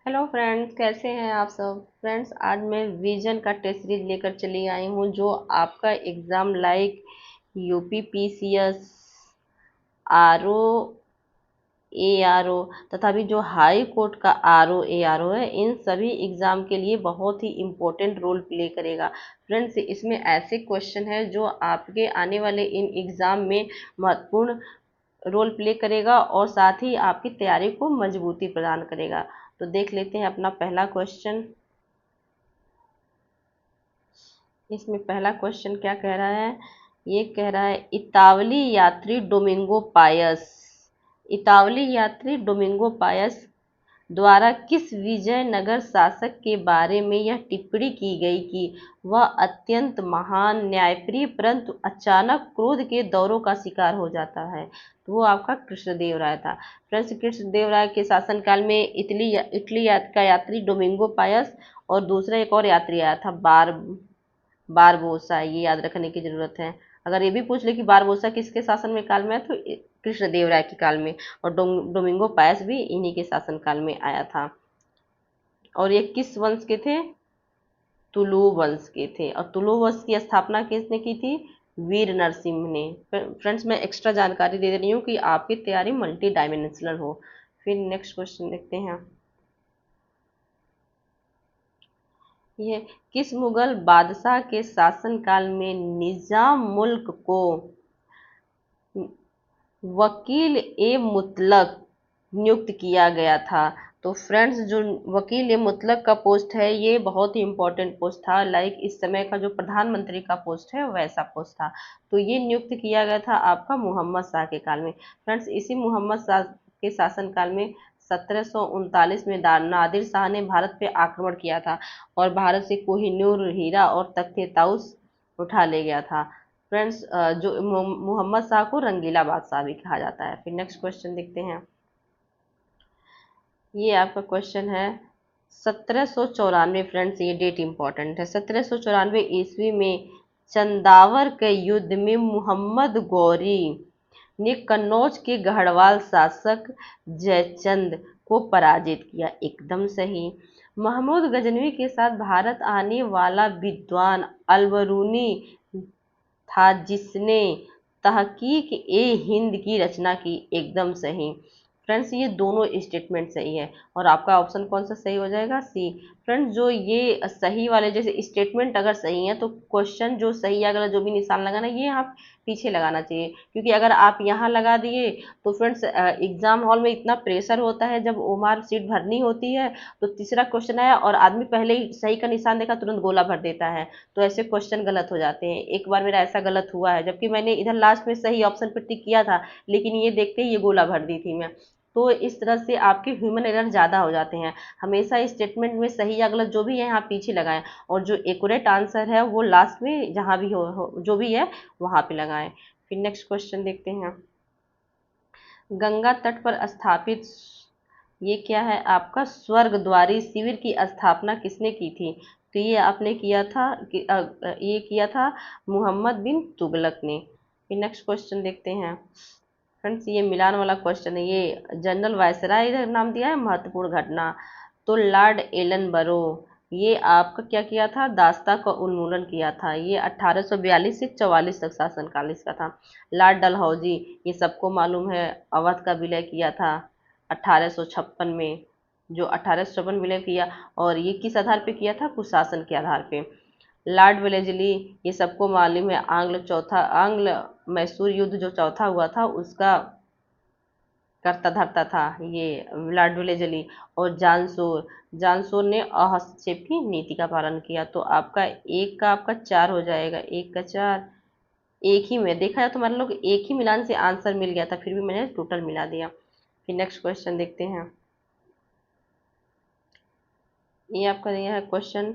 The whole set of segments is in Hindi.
हेलो फ्रेंड्स, कैसे हैं आप सब। फ्रेंड्स, आज मैं विजन का टेस्ट सीरीज लेकर चली आई हूँ जो आपका exam like UP PCS, RO, ARO तथा भी जो हाई कोर्ट का आरओ एआरओ है, इन सभी एग्ज़ाम के लिए बहुत ही इम्पोर्टेंट रोल प्ले करेगा। फ्रेंड्स, इसमें ऐसे क्वेश्चन है जो आपके आने वाले इन एग्ज़ाम में महत्वपूर्ण रोल प्ले करेगा और साथ ही आपकी तैयारी को मजबूती प्रदान करेगा। तो देख लेते हैं अपना पहला क्वेश्चन। इसमें पहला क्वेश्चन क्या कह रहा है। ये कह रहा है इतावली यात्री डोमिंगो पायस, इतावली यात्री डोमिंगो पायस द्वारा किस विजयनगर शासक के बारे में यह टिप्पणी की गई कि वह अत्यंत महान न्यायप्रिय परंतु अचानक क्रोध के दौरों का शिकार हो जाता है। तो वो आपका कृष्णदेव राय था। फ्रेंड्स, कृष्णदेव राय के शासनकाल में इटली का यात्री डोमिंगो पायस और दूसरा एक और यात्री आया था बारबोसा। ये याद रखने की जरूरत है। अगर ये भी पूछ ले कि बारबोसा किसके शासन में काल में है, तो कृष्णदेव राय के काल में, और डोमिंगो पायस भी इन्हीं के शासन काल में आया था। और ये किस वंश के थे? तुलु वंश के थे। और तुलु वंश की स्थापना किसने की थी? वीर नरसिंह ने। फ्रेंड्स, मैं एक्स्ट्रा जानकारी दे रही हूँ कि आपकी तैयारी मल्टी डायमेंशनल हो। फिर नेक्स्ट क्वेश्चन देखते हैं। ये किस मुगल बादशाह के शासनकाल में निजाम मुल्क को वकील ए मुतलक नियुक्त किया गया था? तो फ्रेंड्स, जो वकील ए मुतलक का पोस्ट है, ये बहुत ही इम्पोर्टेंट पोस्ट था। लाइक इस समय का जो प्रधानमंत्री का पोस्ट है वैसा पोस्ट था। तो ये नियुक्त किया गया था आपका मोहम्मद शाह के काल में। फ्रेंड्स, इसी मोहम्मद शाह के शासनकाल में 1739 में नादिर शाह ने भारत पे आक्रमण किया था और भारत से कोहिनूर हीरा और तख्ते ताउस उठा ले गया था। फ्रेंड्स, जो मोहम्मद शाह को रंगीला बादशाह भी कहा जाता है। फिर नेक्स्ट क्वेश्चन देखते हैं। ये आपका क्वेश्चन है 1794। फ्रेंड्स, ये डेट इंपॉर्टेंट है। 1794 ईस्वी में चंदावर के युद्ध में मोहम्मद गौरी ने कन्नौज के गढ़वाल शासक जयचंद को पराजित किया। एकदम सही। महमूद गजनवी के साथ भारत आने वाला विद्वान अलबरूनी था जिसने तहकीक ए हिंद की रचना की। एकदम सही। फ्रेंड्स, ये दोनों स्टेटमेंट सही है और आपका ऑप्शन कौन सा सही हो जाएगा? सी। फ्रेंड्स, जो ये सही वाले जैसे स्टेटमेंट अगर सही है तो क्वेश्चन जो सही या गलत जो भी निशान लगाना, ये आप पीछे लगाना चाहिए, क्योंकि अगर आप यहाँ लगा दिए तो फ्रेंड्स एग्जाम हॉल में इतना प्रेशर होता है जब ओमार सीट भरनी होती है, तो तीसरा क्वेश्चन आया और आदमी पहले ही सही का निशान देखा तुरंत गोला भर देता है, तो ऐसे क्वेश्चन गलत हो जाते हैं। एक बार मेरा ऐसा गलत हुआ है, जबकि मैंने इधर लास्ट में सही ऑप्शन पर टिक किया था, लेकिन ये देखते ही ये गोला भर दी थी मैं। तो इस तरह से आपके ह्यूमन एरर ज़्यादा हो जाते हैं। हमेशा स्टेटमेंट में सही या गलत जो भी है यहाँ पीछे लगाएं, और जो एक्यूरेट आंसर है वो लास्ट में जहाँ भी हो जो भी है वहाँ पे लगाएं। फिर नेक्स्ट क्वेश्चन देखते हैं। गंगा तट पर स्थापित, ये क्या है आपका, स्वर्ग द्वारी शिविर की स्थापना किसने की थी? तो ये आपने किया था ये किया था मोहम्मद बिन तुगलक ने। फिर नेक्स्ट क्वेश्चन देखते हैं। फ्रेंड्स, ये मिलान वाला क्वेश्चन है। ये जनरल वायसराय इधर नाम दिया है, महत्वपूर्ण घटना। तो लॉर्ड एलन बरो, ये आपका क्या किया था, दास्ता का उन्मूलन किया था। ये 1842 से 44 तक शासनकाल इसका था। लॉर्ड डलहौजी, ये सबको मालूम है, अवध का विलय किया था 1856 में, जो 1856 विलय किया, और ये किस आधार पे किया था? कुशासन के आधार पे। लॉर्ड वेलेजली, ये सबको मालूम है, आंग्ल मैसूर युद्ध जो चौथा हुआ था उसका करता धरता था ये लॉर्ड वेलेजली। और जानसोर ने हस्तक्षेप की नीति का पालन किया। तो आपका एक का आपका 4 हो जाएगा, एक का 4। एक ही में देखा जाए तो हमारे लोग एक ही मिलान से आंसर मिल गया था, फिर भी मैंने टोटल मिला दिया। फिर नेक्स्ट क्वेश्चन देखते हैं। ये आपका दिया है क्वेश्चन,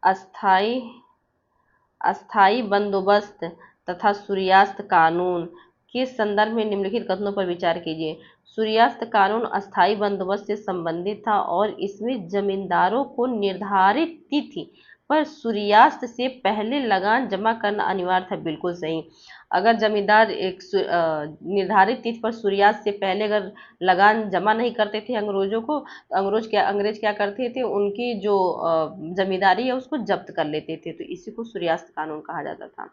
अस्थाई अस्थाई बंदोबस्त तथा सूर्यास्त कानून के संदर्भ में निम्नलिखित कथनों पर विचार कीजिए। सूर्यास्त कानून अस्थाई बंदोबस्त से संबंधित था और इसमें जमींदारों को निर्धारित तिथि पर सूर्यास्त से पहले लगान जमा करना अनिवार्य था, बिल्कुल सही। अगर जमींदार एक निर्धारित तिथि पर सूर्यास्त से पहले अगर लगान जमा नहीं करते थे अंग्रेजों को, तो अंग्रेज क्या करते थे, उनकी जो जमींदारी है उसको जब्त कर लेते थे। तो इसी को सूर्यास्त कानून कहा जाता था।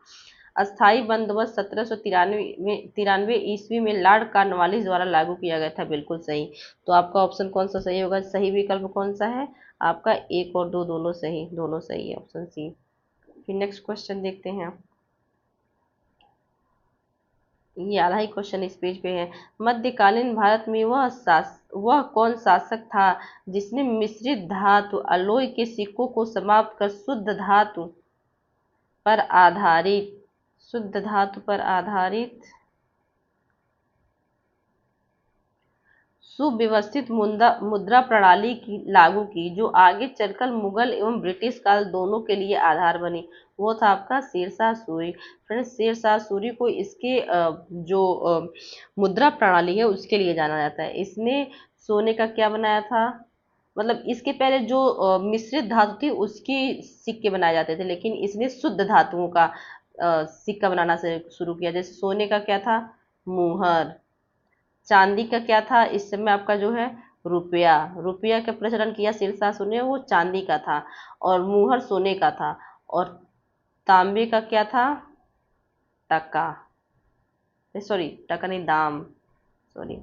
अस्थाई बंदोबस्त 1793 ईस्वी में लॉर्ड कॉर्नवालिस द्वारा लागू किया गया था, बिल्कुल सही। तो आपका ऑप्शन कौन सा सही होगा? सही विकल्प कौन सा है आपका? एक और दो दोनों सही, दोनों सही है, ऑप्शन सी। फिर नेक्स्ट क्वेश्चन देखते हैं। ये आधा ही क्वेश्चन इस पेज पे है। मध्यकालीन भारत में वह कौन शासक था जिसने मिश्रित धातु अलॉय के सिक्कों को समाप्त कर पर आधारित शुद्ध धातु पर आधारित सुव्यवस्थित मुद्रा प्रणाली की लागू की, जो आगे चलकर मुगल एवं ब्रिटिश काल दोनों के लिए आधार बनी? वो था आपका शेरशाह सूरी। फ्रेंड्स, शेरशाह सूरी को इसके जो मुद्रा प्रणाली है उसके लिए जाना जाता है। इसने सोने का क्या बनाया था, मतलब इसके पहले जो मिश्रित धातु थी उसकी सिक्के बनाए जाते थे, लेकिन इसने शुद्ध धातुओं का सिक्का बनाना से शुरू किया। जैसे सोने का क्या था, मुहर। चांदी का क्या था इस समय आपका जो है, रुपया। रुपया का प्रचलन किया शेरशाह सूरी ने, वो चांदी का था। और मुहर सोने का था। और तांबे का क्या था, टका। सॉरी, टका नहीं, दाम। सॉरी,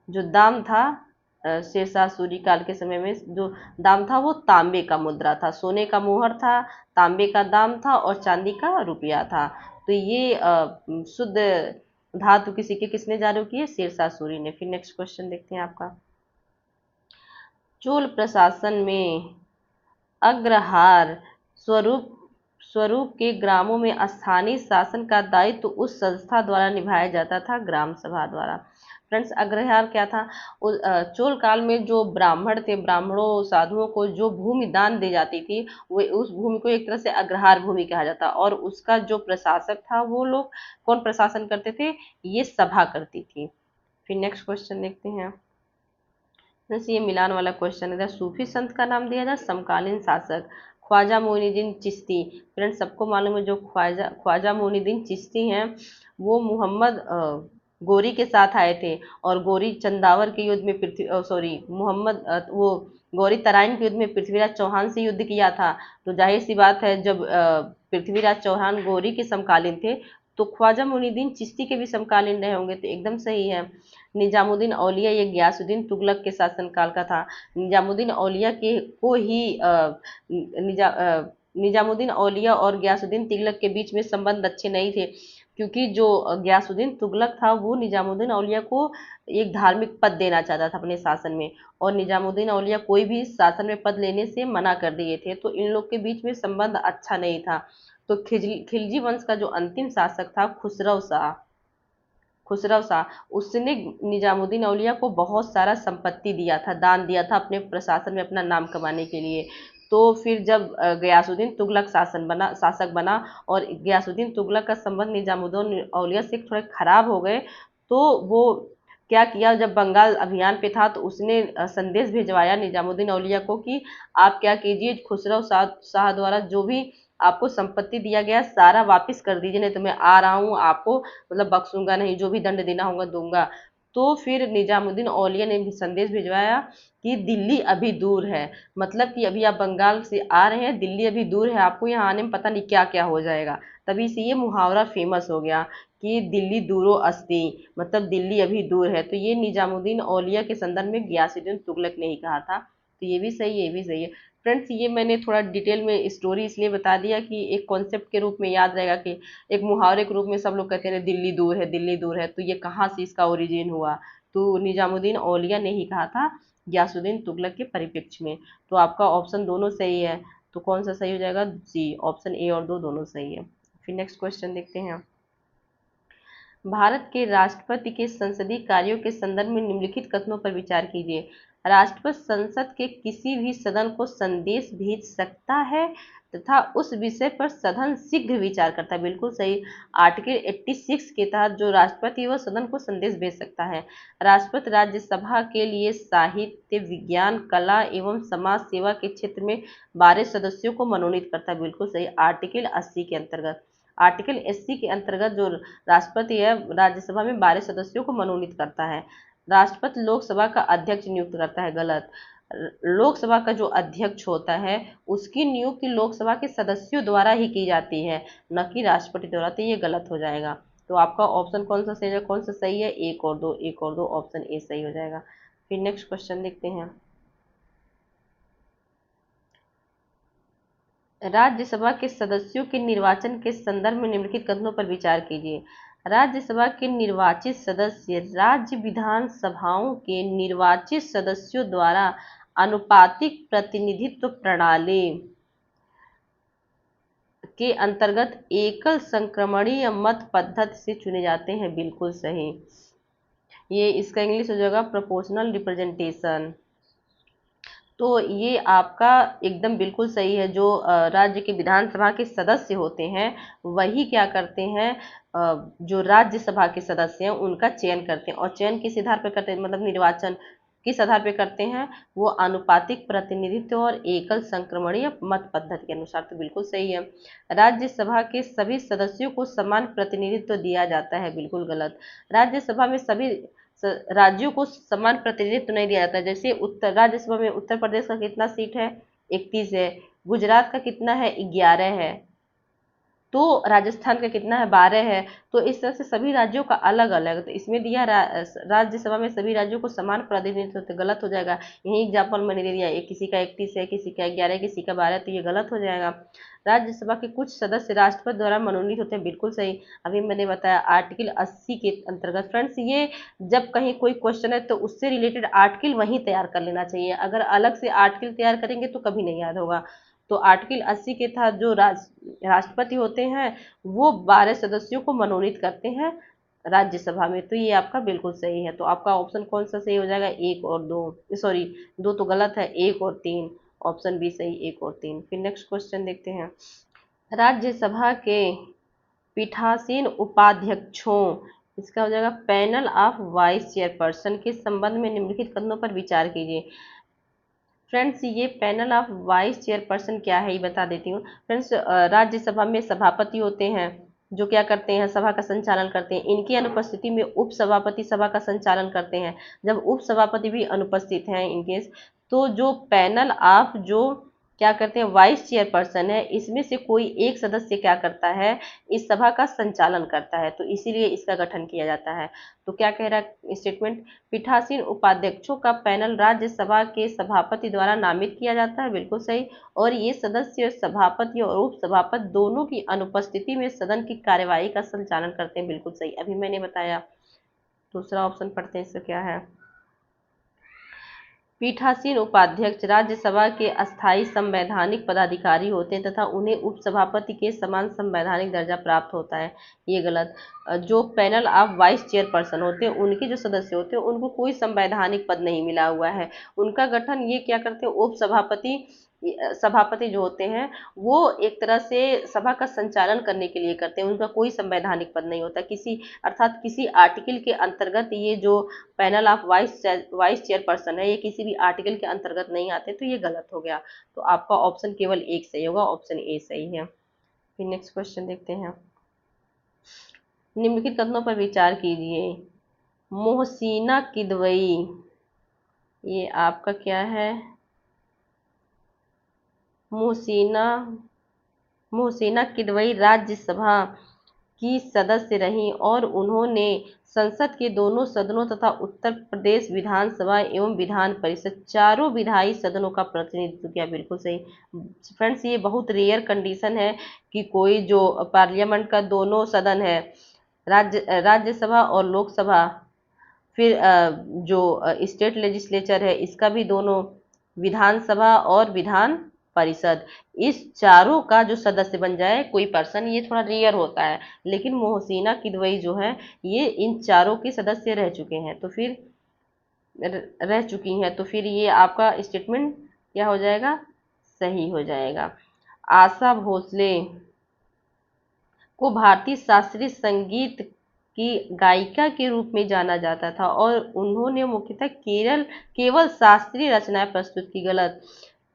जो दाम था शेरशाह सूरी काल के समय में जो दाम था वो तांबे का मुद्रा था। सोने का मुहर था, तांबे का दाम था और चांदी का रुपया था। तो ये शुद्ध धातु के सिक्के किसने जारी किए? शेरशाह सूरी ने। फिर नेक्स्ट क्वेश्चन देखते हैं आपका। चोल प्रशासन में अग्रहार स्वरूप स्वरूप के ग्रामों में स्थानीय शासन का दायित्व उस संस्था द्वारा निभाया जाता था, ग्राम सभा द्वारा। फ्रेंड्स, अग्रहार क्या था? चोल काल में जो ब्राह्मण थे, ब्राह्मणों साधुओं को जो भूमि दान दी जाती थी, वो उस भूमि को एक तरह से अग्रहार भूमि कहा जाता। और उसका जो प्रशासक था, वो लोग कौन प्रशासन करते थे? ये सभा करती थी। फिर नेक्स्ट क्वेश्चन देखते हैं। जैसे ये मिलान वाला क्वेश्चन है, सूफी संत का नाम दिया जाए, समकालीन शासक। ख्वाजा मोइनुद्दीन चिश्ती। फ्रेंड्स, सबको मालूम है जो ख्वाजा मोइनुद्दीन चिश्ती हैं, वो मोहम्मद गोरी के साथ आए थे। और गोरी चंदावर के युद्ध में सॉरी, मोहम्मद वो गौरी तराइन के युद्ध में पृथ्वीराज चौहान से युद्ध किया था। तो जाहिर सी बात है, जब पृथ्वीराज चौहान गौरी के समकालीन थे, तो ख्वाजा मोइनुद्दीन चिश्ती के भी समकालीन रहे होंगे। तो एकदम सही है। निजामुद्दीन औलिया ये गयासुद्दीन तुगलक के शासनकाल का था। निजामुद्दीन औलिया के को ही निजामुद्दीन औलिया और गयासुद्दीन तुगलक के बीच में संबंध अच्छे नहीं थे, क्योंकि जो गयासुद्दीन तुगलक था वो निजामुद्दीन औलिया को एक धार्मिक पद देना चाहता था अपने शासन में, और निजामुद्दीन औलिया कोई भी शासन में पद लेने से मना कर दिए थे। तो इन लोग के बीच में संबंध अच्छा नहीं था। तो खिलजी वंश का जो अंतिम शासक था खुसरो शाह, उसने निजामुद्दीन औलिया को बहुत सारा संपत्ति दिया था, दान दिया था अपने प्रशासन में अपना नाम कमाने के लिए। तो फिर जब गयासुद्दीन तुगलक शासक बना और गयासुद्दीन तुगलक का संबंध निजामुद्दीन औलिया से थोड़े खराब हो गए, तो वो क्या किया, जब बंगाल अभियान पे था तो उसने संदेश भिजवाया निजामुद्दीन औलिया को कि आप क्या कीजिए, खुसरो शाह द्वारा जो भी आपको संपत्ति दिया गया सारा वापस कर दीजिए, नहीं तो मैं आ रहा हूँ, आपको मतलब बख्शूंगा नहीं, जो भी दंड देना होगा दूंगा। तो फिर निजामुद्दीन औलिया ने भी संदेश भिजवाया कि दिल्ली अभी दूर है, मतलब कि अभी आप बंगाल से आ रहे हैं, दिल्ली अभी दूर है, आपको यहाँ आने में पता नहीं क्या क्या हो जाएगा। तभी से ये मुहावरा फेमस हो गया कि दिल्ली दूरो अस्ति, मतलब दिल्ली अभी दूर है। तो ये निजामुद्दीन औलिया के संदर्भ में गयासुद्दीन तुगलक ने ही कहा था। तो ये भी सही है, ये भी सही है। फ्रेंड्स, ये मैंने थोड़ा डिटेल में स्टोरी इसलिए बता दिया कि एक कॉन्सेप्ट के रूप में याद रहेगा, कि एक मुहावरे के रूप में सब लोग कहते हैं दिल्ली दूर है, दिल्ली दूर है, तो ये कहाँ से इसका ओरिजिन हुआ? तो निजामुद्दीन औलिया ने ही कहा था गयासुद्दीन तुगलक के परिप्रेक्ष्य में। तो आपका ऑप्शन दोनों सही है। तो कौन सा सही हो जाएगा? जी, ऑप्शन ए और दो दोनों सही है। फिर नेक्स्ट क्वेश्चन देखते हैं। भारत के राष्ट्रपति के संसदीय कार्यों के संदर्भ में निम्नलिखित कथनों पर विचार कीजिए। राष्ट्रपति संसद के किसी भी सदन को संदेश भेज सकता है तथा उस विषय पर सदन शीघ्र विचार करता है। बिल्कुल सही। आर्टिकल 86 के तहत जो राष्ट्रपति वह सदन को संदेश भेज सकता है। राष्ट्रपति राज्यसभा के लिए साहित्य, विज्ञान, कला एवं समाज सेवा के क्षेत्र में 12 सदस्यों को मनोनीत करता है। बिल्कुल सही। आर्टिकल 80 के अंतर्गत, आर्टिकल 80 के अंतर्गत जो राष्ट्रपति है राज्यसभा में 12 सदस्यों को मनोनीत करता है। राष्ट्रपति लोकसभा का अध्यक्ष नियुक्त करता है। गलत। लोकसभा का जो अध्यक्ष होता है उसकी नियुक्ति लोकसभा के सदस्यों द्वारा ही की जाती है, न कि राष्ट्रपति द्वारा। तो ये गलत हो जाएगा। तो आपका ऑप्शन कौन सा सही है, कौन सा सही है? एक और दो, एक और दो, ऑप्शन ए सही हो जाएगा। फिर नेक्स्ट क्वेश्चन देखते हैं। राज्यसभा के सदस्यों के निर्वाचन के संदर्भ में निम्नलिखित कथनों पर विचार कीजिए। राज्यसभा के निर्वाचित सदस्य राज्य विधानसभाओं के निर्वाचित सदस्यों द्वारा आनुपातिक प्रतिनिधित्व प्रणाली के अंतर्गत एकल संक्रमणीय मत पद्धति से चुने जाते हैं। बिल्कुल सही। ये इसका इंग्लिश हो जाएगा प्रोपोर्शनल रिप्रेजेंटेशन। तो ये आपका एकदम बिल्कुल सही है। जो राज्य के विधानसभा के सदस्य होते हैं वही क्या करते हैं, जो राज्यसभा के सदस्य हैं उनका चयन करते हैं। और चयन किस आधार पर करते हैं, मतलब निर्वाचन किस आधार पर करते हैं? वो आनुपातिक प्रतिनिधित्व और एकल संक्रमणीय मत पद्धति के अनुसार। तो बिल्कुल सही है। राज्यसभा के सभी सदस्यों को समान प्रतिनिधित्व दिया जाता है। बिल्कुल गलत। राज्यसभा में सभी राज्यों को समान प्रतिनिधित्व नहीं दिया जाता। जैसे उत्तर राज्यसभा में उत्तर प्रदेश का कितना सीट है? 31 है। गुजरात का कितना है? 11 है। तो राजस्थान का कितना है? 12 है। तो इस तरह से सभी राज्यों का अलग अलग। तो इसमें दिया राज्यसभा में सभी राज्यों को समान प्रतिनिधित्व, तो गलत हो जाएगा। यही एग्जाम्पल मैंने दे दिया, किसी का 31 है, किसी का 11 है, किसी का 12, तो ये गलत हो जाएगा। राज्यसभा के कुछ सदस्य राष्ट्रपति द्वारा मनोनीत होते हैं। बिल्कुल सही। अभी मैंने बताया आर्टिकल 80 के अंतर्गत। फ्रेंड्स, ये जब कहीं कोई क्वेश्चन है तो उससे रिलेटेड आर्टिकल वहीं तैयार कर लेना चाहिए। अगर अलग से आर्टिकल तैयार करेंगे तो कभी नहीं याद होगा। तो आर्टिकल 80 के तहत जो राष्ट्रपति होते हैं वो 12 सदस्यों को मनोनीत करते हैं राज्यसभा में। तो ये आपका बिल्कुल सही है। तो आपका ऑप्शन कौन सा सही हो जाएगा? एक और दो, सॉरी दो तो गलत है, एक और तीन। ऑप्शन बी सही, एक और तीन। फिर नेक्स्ट क्वेश्चन देखते हैं। राज्यसभा के पीठासीन उपाध्यक्षों, इसका हो जाएगा पैनल ऑफ वाइस चेयरपर्सन के संबंध में निम्नलिखित कथनों पर विचार कीजिए। फ्रेंड्स, ये पैनल ऑफ वाइस चेयरपर्सन क्या है ये बता देती हूँ। फ्रेंड्स, राज्यसभा में सभापति होते हैं जो क्या करते हैं, सभा का संचालन करते हैं। इनकी अनुपस्थिति में उप सभापति सभा का संचालन करते हैं। जब उप सभापति भी अनुपस्थित हैं इनकेस, तो जो पैनल ऑफ जो क्या करते हैं वाइस चेयरपर्सन है, इसमें से कोई एक सदस्य क्या करता है, इस सभा का संचालन करता है। तो इसीलिए इसका गठन किया जाता है। तो क्या कह रहा है स्टेटमेंट? पीठासीन उपाध्यक्षों का पैनल राज्यसभा के सभापति द्वारा नामित किया जाता है। बिल्कुल सही। और ये सदस्य सभापति और उप सभापति दोनों की अनुपस्थिति में सदन की कार्यवाही का संचालन करते हैं। बिल्कुल सही। अभी मैंने बताया। दूसरा ऑप्शन पढ़ते हैं, इसका क्या है? पीठासीन उपाध्यक्ष राज्यसभा के अस्थायी संवैधानिक पदाधिकारी होते हैं तथा उन्हें उपसभापति के समान संवैधानिक दर्जा प्राप्त होता है। ये गलत। जो पैनल ऑफ वाइस चेयरपर्सन होते हैं उनके जो सदस्य होते हैं उनको कोई संवैधानिक पद नहीं मिला हुआ है। उनका गठन ये क्या करते हैं, उपसभापति सभापति जो होते हैं वो एक तरह से सभा का संचालन करने के लिए करते हैं। उनका कोई संवैधानिक पद नहीं होता किसी, अर्थात किसी आर्टिकल के अंतर्गत ये जो पैनल ऑफ वाइस चेयरपर्सन है ये किसी भी आर्टिकल के अंतर्गत नहीं आते। तो ये गलत हो गया। तो आपका ऑप्शन केवल एक सही होगा, ऑप्शन ए सही है। फिर नेक्स्ट क्वेश्चन देखते हैं। निम्नलिखित कथनों पर विचार कीजिए। मोहसिना किदवई, ये आपका क्या है? मोहसिना किदवई राज्यसभा की सदस्य रहीं और उन्होंने संसद के दोनों सदनों तथा उत्तर प्रदेश विधानसभा एवं विधान परिषद चारों विधायी सदनों का प्रतिनिधित्व किया। बिल्कुल सही। फ्रेंड्स, ये बहुत रेयर कंडीशन है कि कोई जो पार्लियामेंट का दोनों सदन है, राज्यसभा और लोकसभा, फिर जो स्टेट लेजिस्लेचर है इसका भी दोनों, विधानसभा और विधान परिषद, इस चारों का जो सदस्य बन जाए कोई पर्सन, ये थोड़ा रेयर होता है। लेकिन मोहसिना किदवई जो है ये इन चारों के सदस्य रह चुके हैं। तो फिर रह चुकी हैं, तो फिर ये आपका स्टेटमेंट क्या हो जाएगा, सही हो जाएगा। आशा भोसले को भारतीय शास्त्रीय संगीत की गायिका के रूप में जाना जाता था और उन्होंने मुख्यतः केवल शास्त्रीय रचनाएं प्रस्तुत की। गलत।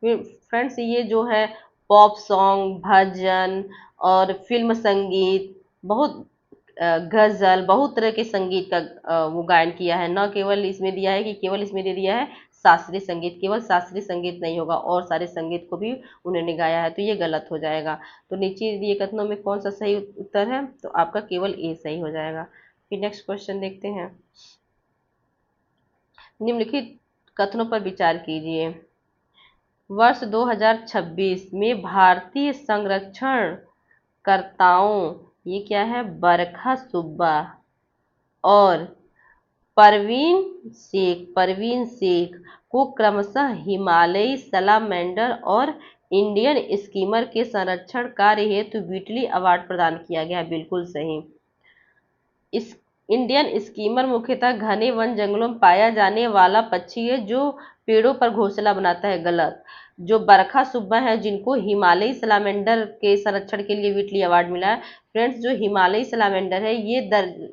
फ्रेंड्स, ये जो है पॉप सॉन्ग, भजन और फिल्म संगीत, बहुत गजल, बहुत तरह के संगीत का वो गायन किया है। न केवल इसमें दिया है कि केवल इसमें दे दिया है शास्त्रीय संगीत, केवल शास्त्रीय संगीत नहीं होगा, और सारे संगीत को भी उन्होंने गाया है, तो ये गलत हो जाएगा। तो नीचे दिए कथनों में कौन सा सही उत्तर है, तो आपका केवल ए सही हो जाएगा। फिर नेक्स्ट क्वेश्चन देखते हैं। निम्नलिखित कथनों पर विचार कीजिए। वर्ष 2026 में भारतीय संरक्षणकर्ताओं, ये क्या है, बरखा सुब्बा और परवीन शेख को क्रमशः हिमालयी सलामेंडर और इंडियन स्कीमर के संरक्षण कार्य हेतु व्हिटली अवार्ड प्रदान किया गया। बिल्कुल सही। इस इंडियन स्कीमर मुख्यतः घने वन जंगलों में पाया जाने वाला पक्षी है जो पेड़ों पर घोंसला बनाता है। गलत। जो बरखा सुब्बा है जिनको हिमालयी सलामेंडर के संरक्षण के लिए व्हिटली अवार्ड मिला है। फ्रेंड्स, जो हिमालयी सलामेंडर है ये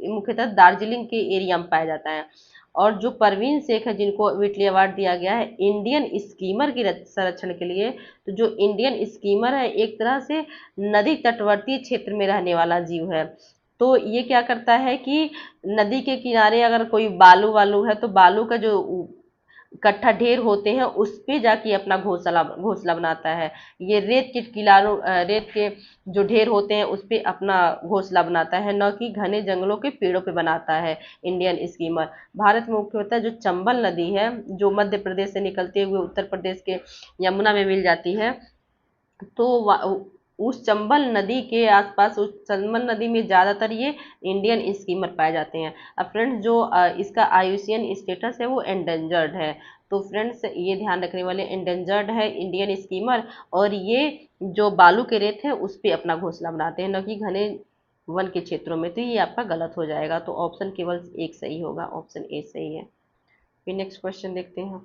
मुख्यतः दार्जिलिंग के एरिया में पाया जाता है। और जो परवीन शेख है जिनको व्हिटली अवार्ड दिया गया है इंडियन स्कीमर के संरक्षण के लिए, तो जो इंडियन स्कीमर है एक तरह से नदी तटवर्ती क्षेत्र में रहने वाला जीव है। तो ये क्या करता है कि नदी के किनारे अगर कोई बालू वालू है तो बालू का जो इकट्ठा ढेर होते हैं उस पे जाके अपना घोंसला घोंसला बनाता है। ये रेत के किनारों रेत के जो ढेर होते हैं उस पे अपना घोंसला बनाता है, न कि घने जंगलों के पेड़ों पे बनाता है इंडियन स्कीमर। भारत में मुख्यतः जो चंबल नदी है जो मध्य प्रदेश से निकलते हुए उत्तर प्रदेश के यमुना में मिल जाती है, तो उस चंबल नदी के आसपास, उस चंबल नदी में ज़्यादातर ये इंडियन स्कीमर पाए जाते हैं। अब फ्रेंड्स, जो इसका आईयूसीएन स्टेटस है वो एंडेंजर्ड है। तो फ्रेंड्स, ये ध्यान रखने वाले, एंडेंजर्ड है इंडियन स्कीमर, और ये जो बालू के रेत है उस पर अपना घोंसला बनाते हैं, न कि घने वन के क्षेत्रों में। तो ये आपका गलत हो जाएगा। तो ऑप्शन केवल एक सही होगा, ऑप्शन ए सही है। फिर नेक्स्ट क्वेश्चन देखते हैं।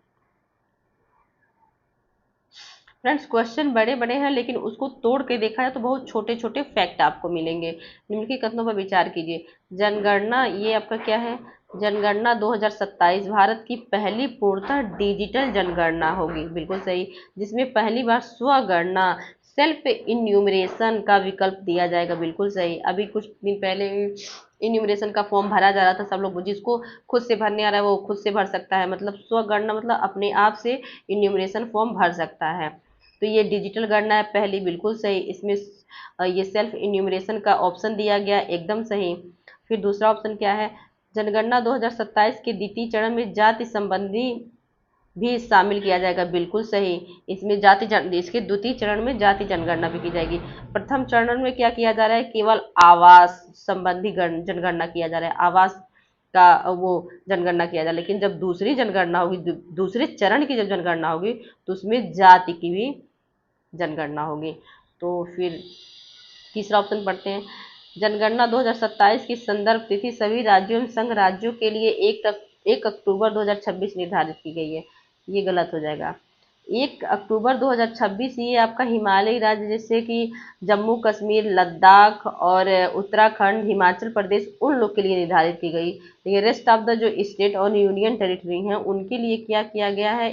फ्रेंड्स, क्वेश्चन बड़े बड़े हैं लेकिन उसको तोड़ के देखा जाए तो बहुत छोटे छोटे फैक्ट आपको मिलेंगे। निम्नलिखित कथनों पर विचार कीजिए। जनगणना, ये आपका क्या है, जनगणना 2027 भारत की पहली पूर्णतः डिजिटल जनगणना होगी। बिल्कुल सही। जिसमें पहली बार स्वगणना, सेल्फ इन्यूमरेशन का विकल्प दिया जाएगा। बिल्कुल सही। अभी कुछ दिन पहले इन्यूमरेशन का फॉर्म भरा जा रहा था, सब लोग, जिसको खुद से भरने आ रहा है वो खुद से भर सकता है। मतलब स्वगणना मतलब अपने आप से इन्यूमरेशन फॉर्म भर सकता है। तो ये डिजिटल गणना है पहली। बिल्कुल सही। इसमें ये सेल्फ इन्यूमरेशन का ऑप्शन दिया गया, एकदम सही। फिर दूसरा ऑप्शन क्या है, जनगणना 2027 के द्वितीय चरण में जाति संबंधी भी शामिल किया जाएगा। बिल्कुल सही। इसमें इसके द्वितीय चरण में जाति जनगणना भी की जाएगी। प्रथम चरण में क्या किया जा रहा है, केवल आवास संबंधी जनगणना किया जा रहा है, आवास का वो जनगणना किया जाए। लेकिन जब दूसरी जनगणना होगी, दूसरे चरण की जब जनगणना होगी, तो उसमें जाति की भी जनगणना होगी। तो फिर तीसरा ऑप्शन पढ़ते हैं। जनगणना 2027 की संदर्भ तिथि सभी राज्यों एवं संघ राज्यों के लिए 1 अक्टूबर 2026 निर्धारित की गई है। ये गलत हो जाएगा। 1 अक्टूबर 2026 ये आपका हिमालयी राज्य जैसे कि जम्मू कश्मीर, लद्दाख और उत्तराखंड, हिमाचल प्रदेश, उन लोग के लिए निर्धारित की गई। लेकिन रेस्ट ऑफ द जो स्टेट और यूनियन टेरिटरी हैं उनके लिए क्या किया गया है,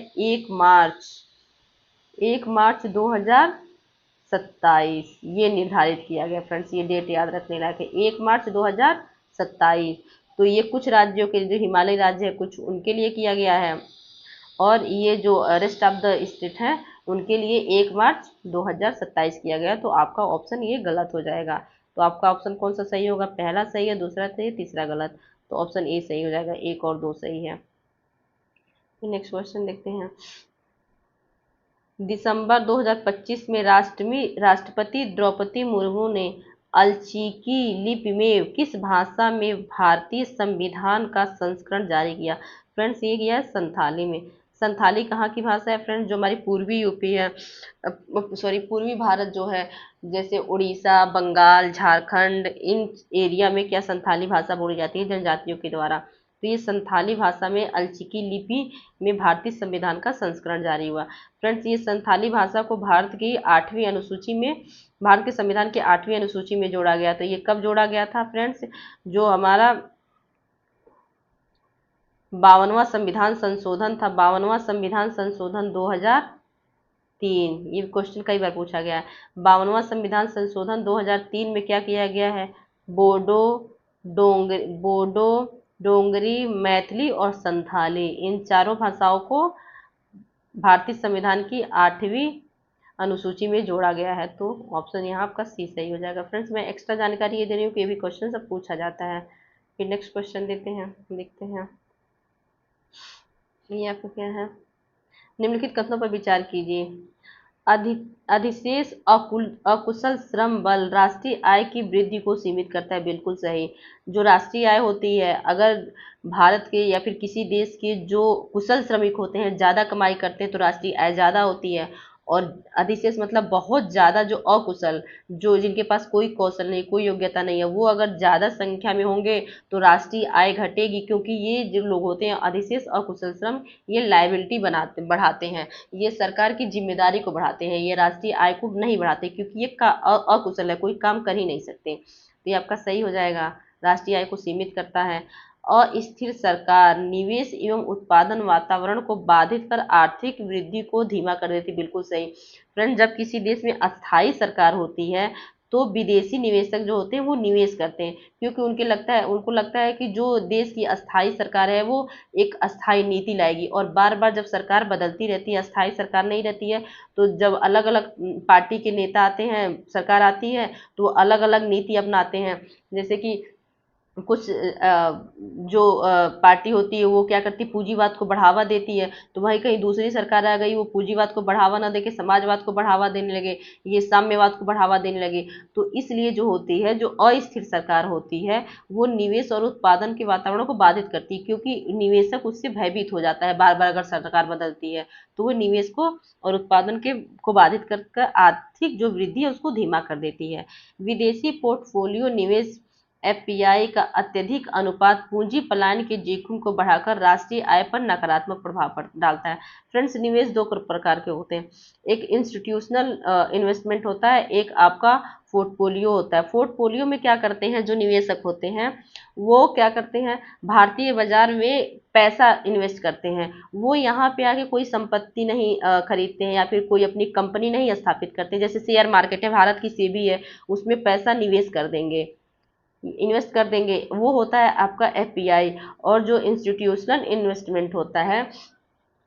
1 मार्च 2027 ये निर्धारित किया गया। फ्रेंड्स, ये डेट याद रखने लायक है, 1 मार्च 2027। तो ये कुछ राज्यों के, जो हिमालयी राज्य है कुछ, उनके लिए किया गया है, और ये जो रेस्ट ऑफ द स्टेट है उनके लिए 1 मार्च 2027 किया गया। तो आपका ऑप्शन ये गलत हो जाएगा। तो आपका ऑप्शन कौन सा सही होगा, पहला सही है, दूसरा सही है, तीसरा गलत। तो ऑप्शन ए सही हो जाएगा, 1 और 2 सही है। नेक्स्ट क्वेश्चन देखते हैं। दिसंबर 2025 में राष्ट्रपति द्रौपदी मुर्मू ने अलचीकी लिपि में किस भाषा में भारतीय संविधान का संस्करण जारी किया। फ्रेंड्स, ये किया है संथाली में। संथाली कहाँ की भाषा है फ्रेंड्स, जो हमारी पूर्वी यूपी है, सॉरी पूर्वी भारत जो है, जैसे उड़ीसा, बंगाल, झारखंड, इन एरिया में क्या संथाली भाषा बोली जाती है जनजातियों के द्वारा। तो ये संथाली भाषा में अलचिकी लिपि में भारतीय संविधान का संस्करण जारी हुआ। फ्रेंड्स, ये संथाली भाषा को भारत की 8वीं अनुसूची में, भारत के संविधान की 8वीं अनुसूची में जोड़ा गया। तो ये कब जोड़ा गया था फ्रेंड्स? जो हमारा 52वां संविधान संशोधन था, 52वां संविधान संशोधन 2003। ये क्वेश्चन कई बार पूछा गया है। 52वां संविधान संशोधन 2003 में क्या किया गया है? बोडो, डोंगरी, मैथिली और संथाली, इन चारों भाषाओं को भारतीय संविधान की 8वीं अनुसूची में जोड़ा गया है। तो ऑप्शन यहाँ आपका सी सही हो जाएगा। फ्रेंड्स, मैं एक्स्ट्रा जानकारी ये दे रही हूँ कि ये भी क्वेश्चन सब पूछा जाता है। फिर नेक्स्ट क्वेश्चन देखते हैं। ये आपका क्या है? निम्नलिखित कथनों पर विचार कीजिए। अधिशेष अकुशल श्रम बल राष्ट्रीय आय की वृद्धि को सीमित करता है। बिल्कुल सही। जो राष्ट्रीय आय होती है, अगर भारत के या फिर किसी देश के जो कुशल श्रमिक होते हैं ज़्यादा कमाई करते हैं तो राष्ट्रीय आय ज़्यादा होती है। और अधिशेष मतलब बहुत ज़्यादा जो अकुशल, जो जिनके पास कोई कौशल नहीं, कोई योग्यता नहीं है, वो अगर ज़्यादा संख्या में होंगे तो राष्ट्रीय आय घटेगी, क्योंकि ये जो लोग होते हैं अधिशेष अकुशल श्रम, ये लायबिलिटी बढ़ाते हैं, ये सरकार की जिम्मेदारी को बढ़ाते हैं, ये राष्ट्रीय आय को नहीं बढ़ाते, क्योंकि ये अकुशल है, कोई काम कर ही नहीं सकते। तो ये आपका सही हो जाएगा, राष्ट्रीय आय को सीमित करता है। अस्थिर सरकार निवेश एवं उत्पादन वातावरण को बाधित कर आर्थिक वृद्धि को धीमा कर देती। बिल्कुल सही। फ्रेंड, जब किसी देश में अस्थायी सरकार होती है तो विदेशी निवेशक जो होते हैं वो निवेश करते हैं, क्योंकि उनको लगता है कि जो देश की अस्थायी सरकार है वो एक अस्थायी नीति लाएगी। और बार बार जब सरकार बदलती रहती है, अस्थायी सरकार नहीं रहती है, तो जब अलग अलग पार्टी के नेता आते हैं, सरकार आती है, तो वो अलग अलग नीति अपनाते हैं। जैसे कि कुछ जो पार्टी होती है वो क्या करती है, पूंजीवाद को बढ़ावा देती है, तो वहीं कहीं दूसरी सरकार आ गई, वो पूंजीवाद को बढ़ावा ना देके समाजवाद को बढ़ावा देने लगे, ये साम्यवाद को बढ़ावा देने लगे। तो इसलिए जो होती है, जो अस्थिर सरकार होती है, वो निवेश और उत्पादन के वातावरण को बाधित करती है, क्योंकि निवेशक उससे भयभीत हो जाता है। बार बार अगर सरकार बदलती है तो वो निवेश को और उत्पादन को बाधित कर आर्थिक जो वृद्धि है उसको धीमा कर देती है। विदेशी पोर्टफोलियो निवेश एफपीआई का अत्यधिक अनुपात पूंजी पलायन के जोखिम को बढ़ाकर राष्ट्रीय आय पर नकारात्मक प्रभाव डालता है। फ्रेंड्स, निवेश दो प्रकार के होते हैं, एक इंस्टीट्यूशनल इन्वेस्टमेंट होता है, एक आपका पोर्टफोलियो होता है। पोर्टफोलियो में क्या करते हैं, जो निवेशक होते हैं वो क्या करते हैं, भारतीय बाजार में पैसा इन्वेस्ट करते हैं। वो यहाँ पे आके कोई संपत्ति नहीं खरीदते हैं या फिर कोई अपनी कंपनी नहीं स्थापित करते। जैसे शेयर मार्केट है, भारत की सेबी है, उसमें पैसा निवेश कर देंगे, इन्वेस्ट कर देंगे, वो होता है आपका एफपीआई। और जो इंस्टीट्यूशनल इन्वेस्टमेंट होता है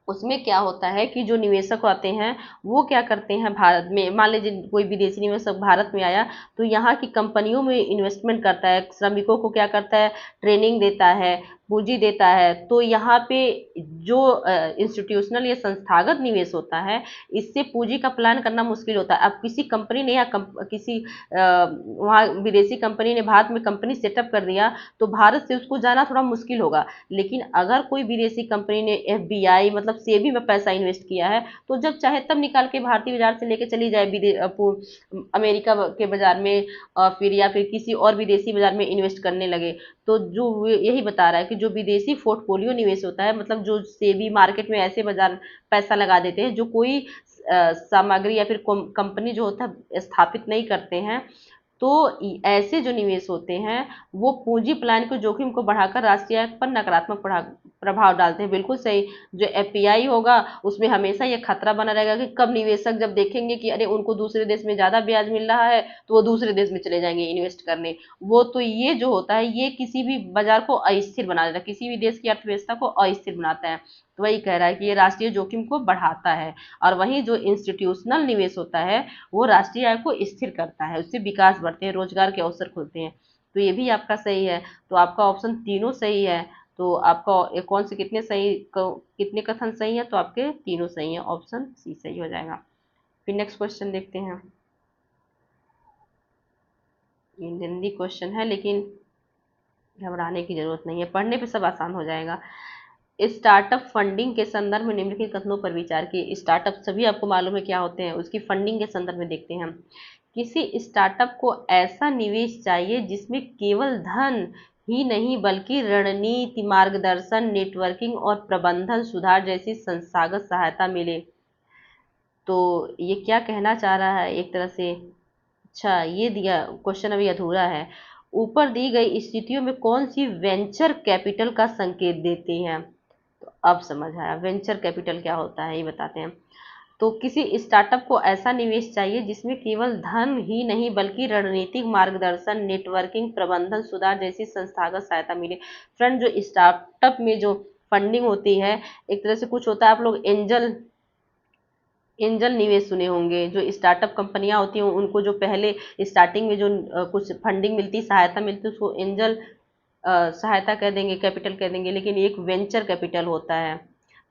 उसमें क्या होता है कि जो निवेशक आते हैं वो क्या करते हैं, भारत में मान लीजिए कोई विदेशी निवेशक भारत में आया तो यहाँ की कंपनियों में इन्वेस्टमेंट करता है, श्रमिकों को क्या करता है, ट्रेनिंग देता है, पूंजी देता है। तो यहाँ पे जो इंस्टीट्यूशनल या संस्थागत निवेश होता है, इससे पूंजी का प्लान करना मुश्किल होता है। अब किसी कंपनी ने या किसी वहाँ विदेशी कंपनी ने भारत में कंपनी सेटअप कर दिया तो भारत से उसको जाना थोड़ा मुश्किल होगा। लेकिन अगर कोई विदेशी कंपनी ने एफबीआई मतलब सेबी में पैसा इन्वेस्ट किया है तो जब चाहे तब निकाल के भारतीय बाजार से लेके चली जाए अमेरिका के बाजार में, फिर या फिर किसी और विदेशी बाजार में इन्वेस्ट करने लगे। तो जो यही बता रहा है कि जो विदेशी पोर्टफोलियो निवेश होता है, मतलब जो सेबी मार्केट में ऐसे बाजार पैसा लगा देते हैं जो कोई सामग्री या फिर कंपनी जो होता है स्थापित नहीं करते हैं, तो ऐसे जो निवेश होते हैं वो पूंजी प्लान के जोखिम को बढ़ाकर राष्ट्रीय आय पर नकारात्मक प्रभाव डालते हैं। बिल्कुल सही। जो एफपीआई होगा उसमें हमेशा ये खतरा बना रहेगा कि कब निवेशक जब देखेंगे कि अरे उनको दूसरे देश में ज़्यादा ब्याज मिल रहा है तो वो दूसरे देश में चले जाएंगे इन्वेस्ट करने। वो तो ये जो होता है ये किसी भी बाजार को अस्थिर बना देता है, किसी भी देश की अर्थव्यवस्था को अस्थिर बनाता है। तो वही कह रहा है कि ये राष्ट्रीय जोखिम को बढ़ाता है। और वहीं जो इंस्टीट्यूशनल निवेश होता है वो राष्ट्रीय आय को स्थिर करता है, उससे विकास बढ़ते हैं, रोजगार के अवसर खुलते हैं। तो ये भी आपका सही है। तो आपका ऑप्शन तीनों सही है। तो आपका कौन से कितने कथन सही है, तो आपके तीनों सही है, ऑप्शन सी सही हो जाएगा। फिर नेक्स्ट क्वेश्चन देखते हैं। ये हिंदी क्वेश्चन है लेकिन घबराने की जरूरत नहीं है, पढ़ने पे सब आसान हो जाएगा। स्टार्टअप फंडिंग के संदर्भ में निम्नलिखित कथनों पर विचार किए। स्टार्टअप सभी आपको मालूम है क्या होते हैं, उसकी फंडिंग के संदर्भ में देखते हैं हम। किसी स्टार्टअप को ऐसा निवेश चाहिए जिसमें केवल धन ही नहीं बल्कि रणनीति, मार्गदर्शन, नेटवर्किंग और प्रबंधन सुधार जैसी संस्थागत सहायता मिले। तो ये क्या कहना चाह रहा है एक तरह से? अच्छा, ये दिया क्वेश्चन अभी अधूरा है। ऊपर दी गई स्थितियों में कौन सी वेंचर कैपिटल का संकेत देती हैं? तो अब समझ आया वेंचर कैपिटल क्या होता है, ये बताते हैं। तो किसी स्टार्टअप को ऐसा निवेश चाहिए जिसमें केवल धन ही नहीं बल्कि रणनीतिक मार्गदर्शन, नेटवर्किंग, प्रबंधन सुधार जैसी संस्थागत सहायता मिले। फ्रेंड, जो स्टार्टअप में जो फंडिंग होती है, एक तरह से कुछ होता है, आप लोग एंजल एंजल निवेश सुने होंगे। जो स्टार्टअप कंपनियां होती हैं उनको जो पहले स्टार्टिंग में जो कुछ फंडिंग मिलती, सहायता मिलती है, उसको एंजल सहायता कह देंगे, कैपिटल कह देंगे। लेकिन एक वेंचर कैपिटल होता है।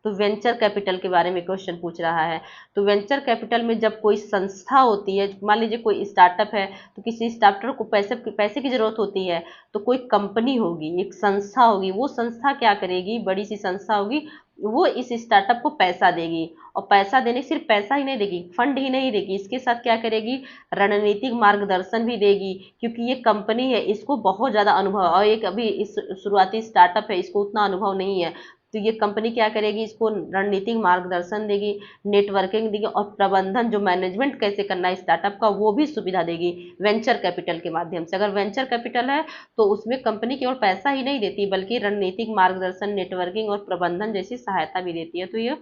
तो वेंचर कैपिटल के बारे में क्वेश्चन पूछ रहा है। तो वेंचर कैपिटल में जब कोई संस्था होती है, मान लीजिए कोई स्टार्टअप है, तो किसी स्टार्टअप को पैसे की जरूरत होती है, तो कोई कंपनी होगी, एक संस्था होगी, वो संस्था क्या करेगी, बड़ी सी संस्था होगी, वो इस स्टार्टअप को पैसा देगी। और पैसा देने, सिर्फ पैसा ही नहीं देगी, फंड ही नहीं देगी, इसके साथ क्या करेगी, रणनीतिक मार्गदर्शन भी देगी। क्योंकि ये कंपनी है, इसको बहुत ज़्यादा अनुभव, और एक अभी इस शुरुआती स्टार्टअप है, इसको उतना अनुभव नहीं है, तो ये कंपनी क्या करेगी, इसको रणनीतिक मार्गदर्शन देगी, नेटवर्किंग देगी, और प्रबंधन, जो मैनेजमेंट कैसे करना है स्टार्टअप का, वो भी सुविधा देगी वेंचर कैपिटल के माध्यम से। अगर वेंचर कैपिटल है तो उसमें कंपनी केवल पैसा ही नहीं देती बल्कि रणनीतिक मार्गदर्शन, नेटवर्किंग और प्रबंधन जैसी सहायता भी देती है। तो ये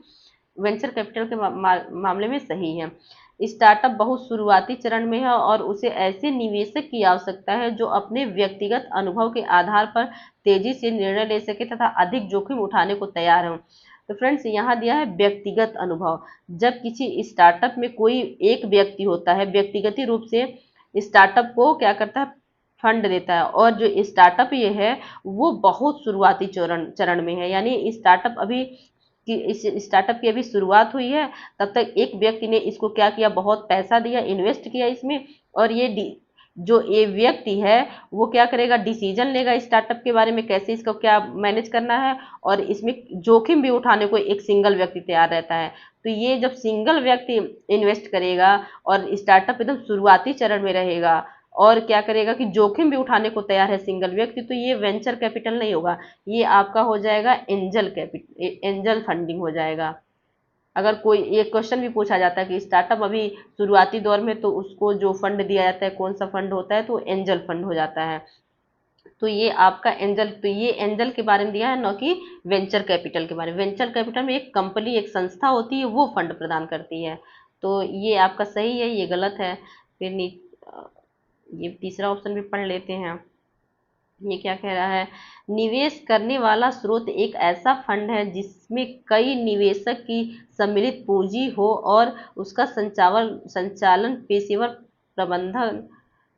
वेंचर कैपिटल के मामले में सही है। स्टार्टअप बहुत शुरुआती चरण में है और उसे ऐसे निवेशक की आवश्यकता है जो अपने व्यक्तिगत अनुभव के आधार पर तेजी से निर्णय ले सके तथा अधिक जोखिम उठाने को तैयार हो। तो फ्रेंड्स, यहाँ दिया है व्यक्तिगत अनुभव। जब किसी स्टार्टअप में कोई एक व्यक्ति होता है, व्यक्तिगत रूप से स्टार्टअप को क्या करता है, फंड देता है, और जो स्टार्टअप ये है वो बहुत शुरुआती चरण चरण में है, यानी स्टार्टअप अभी कि इस स्टार्टअप की अभी शुरुआत हुई है, तब तक एक व्यक्ति ने इसको क्या किया, बहुत पैसा दिया, इन्वेस्ट किया इसमें, और जो ये व्यक्ति है वो क्या करेगा, डिसीजन लेगा स्टार्टअप के बारे में, कैसे इसको क्या मैनेज करना है, और इसमें जोखिम भी उठाने को एक सिंगल व्यक्ति तैयार रहता है। तो ये जब सिंगल व्यक्ति इन्वेस्ट करेगा और स्टार्टअप एकदम शुरुआती चरण में रहेगा और क्या करेगा कि जोखिम भी उठाने को तैयार है सिंगल व्यक्ति, तो ये वेंचर कैपिटल नहीं होगा, ये आपका हो जाएगा एंजल कैपिटल, एंजल फंडिंग हो जाएगा। अगर कोई ये क्वेश्चन भी पूछा जाता है कि स्टार्टअप अभी शुरुआती दौर में, तो उसको जो फंड दिया जाता है कौन सा फंड होता है, तो एंजल फंड हो जाता है। तो ये आपका एंजल, तो ये एंजल के बारे में दिया है, न कि वेंचर कैपिटल के बारे में। वेंचर कैपिटल में एक कंपनी, एक संस्था होती है, वो फंड प्रदान करती है। तो ये आपका सही है, ये गलत है। फिर ये तीसरा ऑप्शन भी पढ़ लेते हैं। ये क्या कह रहा है, निवेश करने वाला स्रोत एक ऐसा फंड है जिसमें कई निवेशक की सम्मिलित पूंजी हो और उसका संचालन पेशेवर प्रबंधन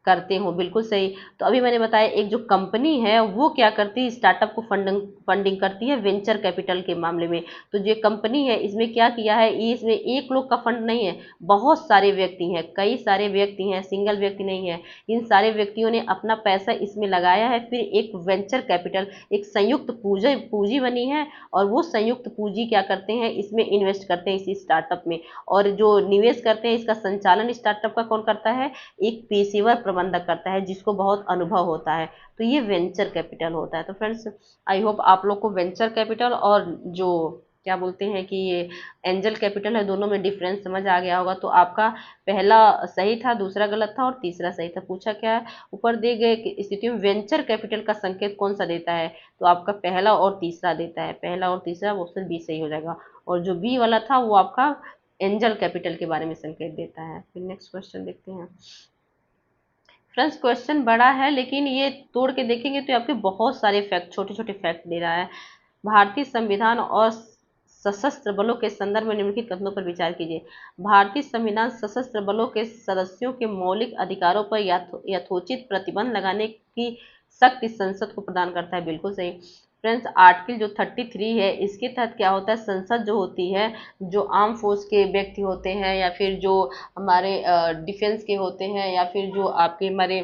करते हो। बिल्कुल सही। तो अभी मैंने बताया एक जो कंपनी है वो क्या करती है, स्टार्टअप को फंडिंग करती है वेंचर कैपिटल के मामले में। तो जो कंपनी है इसमें क्या किया है, ये इसमें एक लोग का फंड नहीं है, बहुत सारे व्यक्ति हैं, कई सारे व्यक्ति हैं, सिंगल व्यक्ति नहीं है। इन सारे व्यक्तियों ने अपना पैसा इसमें लगाया है, फिर एक वेंचर कैपिटल, एक संयुक्त पूंजी पूंजी बनी है, और वो संयुक्त पूंजी क्या करते हैं, इसमें इन्वेस्ट करते हैं इसी स्टार्टअप में। और जो निवेश करते हैं इसका संचालन स्टार्टअप का कौन करता है, एक पेशेवर प्रबंधक करता है जिसको बहुत अनुभव होता है। तो ये वेंचर कैपिटल होता है। तो फ्रेंड्स, आई होप आप लोग को वेंचर कैपिटल और जो क्या बोलते हैं कि ये एंजल कैपिटल है, दोनों में डिफरेंस समझ आ गया होगा। तो आपका पहला सही था, दूसरा गलत था, और तीसरा सही था। पूछा क्या है, ऊपर दिए गए स्थिति में वेंचर कैपिटल का संकेत कौन सा देता है, तो आपका पहला और तीसरा देता है, पहला और तीसरा, ऑप्शन बी सही हो जाएगा। और जो बी वाला था वो आपका एंजल कैपिटल के बारे में संकेत देता है। फिर नेक्स्ट क्वेश्चन देखते हैं। फ्रेंड्स, क्वेश्चन बड़ा है लेकिन ये तोड़ के देखेंगे तो आपके बहुत सारे फैक्ट, छोटे छोटे फैक्ट दे रहा है। भारतीय संविधान और सशस्त्र बलों के संदर्भ में निम्नलिखित कथनों पर विचार कीजिए। भारतीय संविधान सशस्त्र बलों के सदस्यों के मौलिक अधिकारों पर यथोचित प्रतिबंध लगाने की शक्ति संसद को प्रदान करता है। बिल्कुल सही। फ्रेंड्स, आर्टिकल जो 33 है इसके तहत क्या होता है, संसद जो होती है, जो आर्म फोर्स के व्यक्ति होते हैं या फिर जो हमारे डिफेंस के होते हैं या फिर जो आपके हमारे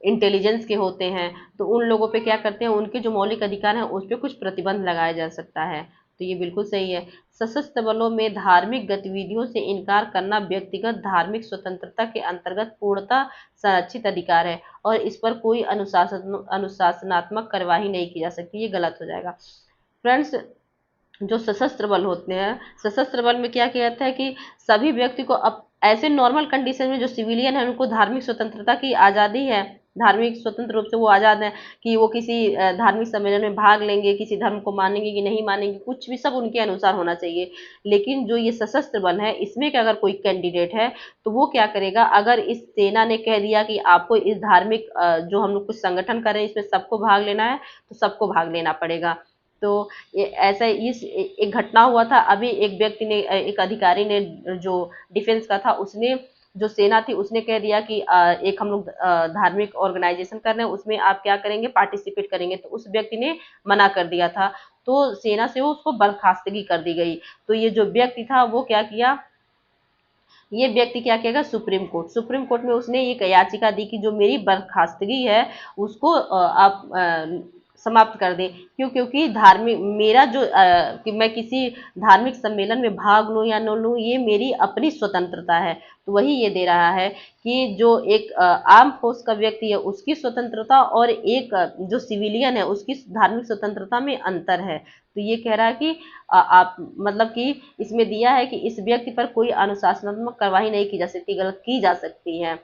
इंटेलिजेंस के होते हैं, तो उन लोगों पे क्या करते हैं, उनके जो मौलिक अधिकार हैं उस पर कुछ प्रतिबंध लगाया जा सकता है। तो ये बिल्कुल सही है। सशस्त्र बलों में धार्मिक गतिविधियों से इनकार करना व्यक्तिगत धार्मिक स्वतंत्रता के अंतर्गत पूर्णतः संरक्षित अधिकार है और इस पर कोई अनुशासनात्मक कार्यवाही नहीं की जा सकती। ये गलत हो जाएगा। फ्रेंड्स, जो सशस्त्र बल होते हैं, सशस्त्र बल में क्या किया जाता है कि सभी व्यक्ति को अब ऐसे नॉर्मल कंडीशन में जो सिविलियन है उनको धार्मिक स्वतंत्रता की आज़ादी है, धार्मिक स्वतंत्र रूप से वो आज़ाद हैं कि वो किसी धार्मिक सम्मेलन में भाग लेंगे, किसी धर्म को मानेंगे कि नहीं मानेंगे, कुछ भी सब उनके अनुसार होना चाहिए। लेकिन जो ये सशस्त्र बल है इसमें कि अगर कोई कैंडिडेट है तो वो क्या करेगा, अगर इस सेना ने कह दिया कि आपको इस धार्मिक जो हम लोग कुछ संगठन करें इसमें सबको भाग लेना है तो सबको भाग लेना पड़ेगा। तो ऐसा इस एक घटना हुआ था अभी, एक व्यक्ति ने, एक अधिकारी ने जो डिफेंस का था, उसने, जो सेना थी उसने कह दिया कि एक हम लोग धार्मिक ऑर्गेनाइजेशन कर रहे हैं उसमें आप क्या करेंगे, पार्टिसिपेट करेंगे। तो उस व्यक्ति ने मना कर दिया था, तो सेना से वो उसको बर्खास्तगी कर दी गई। तो ये जो व्यक्ति था वो क्या किया, ये व्यक्ति क्या किया, सुप्रीम कोर्ट में उसने एक याचिका दी कि जो मेरी बर्खास्तगी है उसको आप समाप्त कर दें। क्यों? क्योंकि धार्मिक मेरा जो कि मैं किसी धार्मिक सम्मेलन में भाग लूं या न लूं ये मेरी अपनी स्वतंत्रता है। तो वही ये दे रहा है कि जो एक आर्म फोर्स का व्यक्ति है उसकी स्वतंत्रता और एक जो सिविलियन है उसकी धार्मिक स्वतंत्रता में अंतर है। तो ये कह रहा है कि आप मतलब कि इसमें दिया है कि इस व्यक्ति पर कोई अनुशासनात्मक कार्रवाई नहीं की जा सकती, गलत की जा सकती है।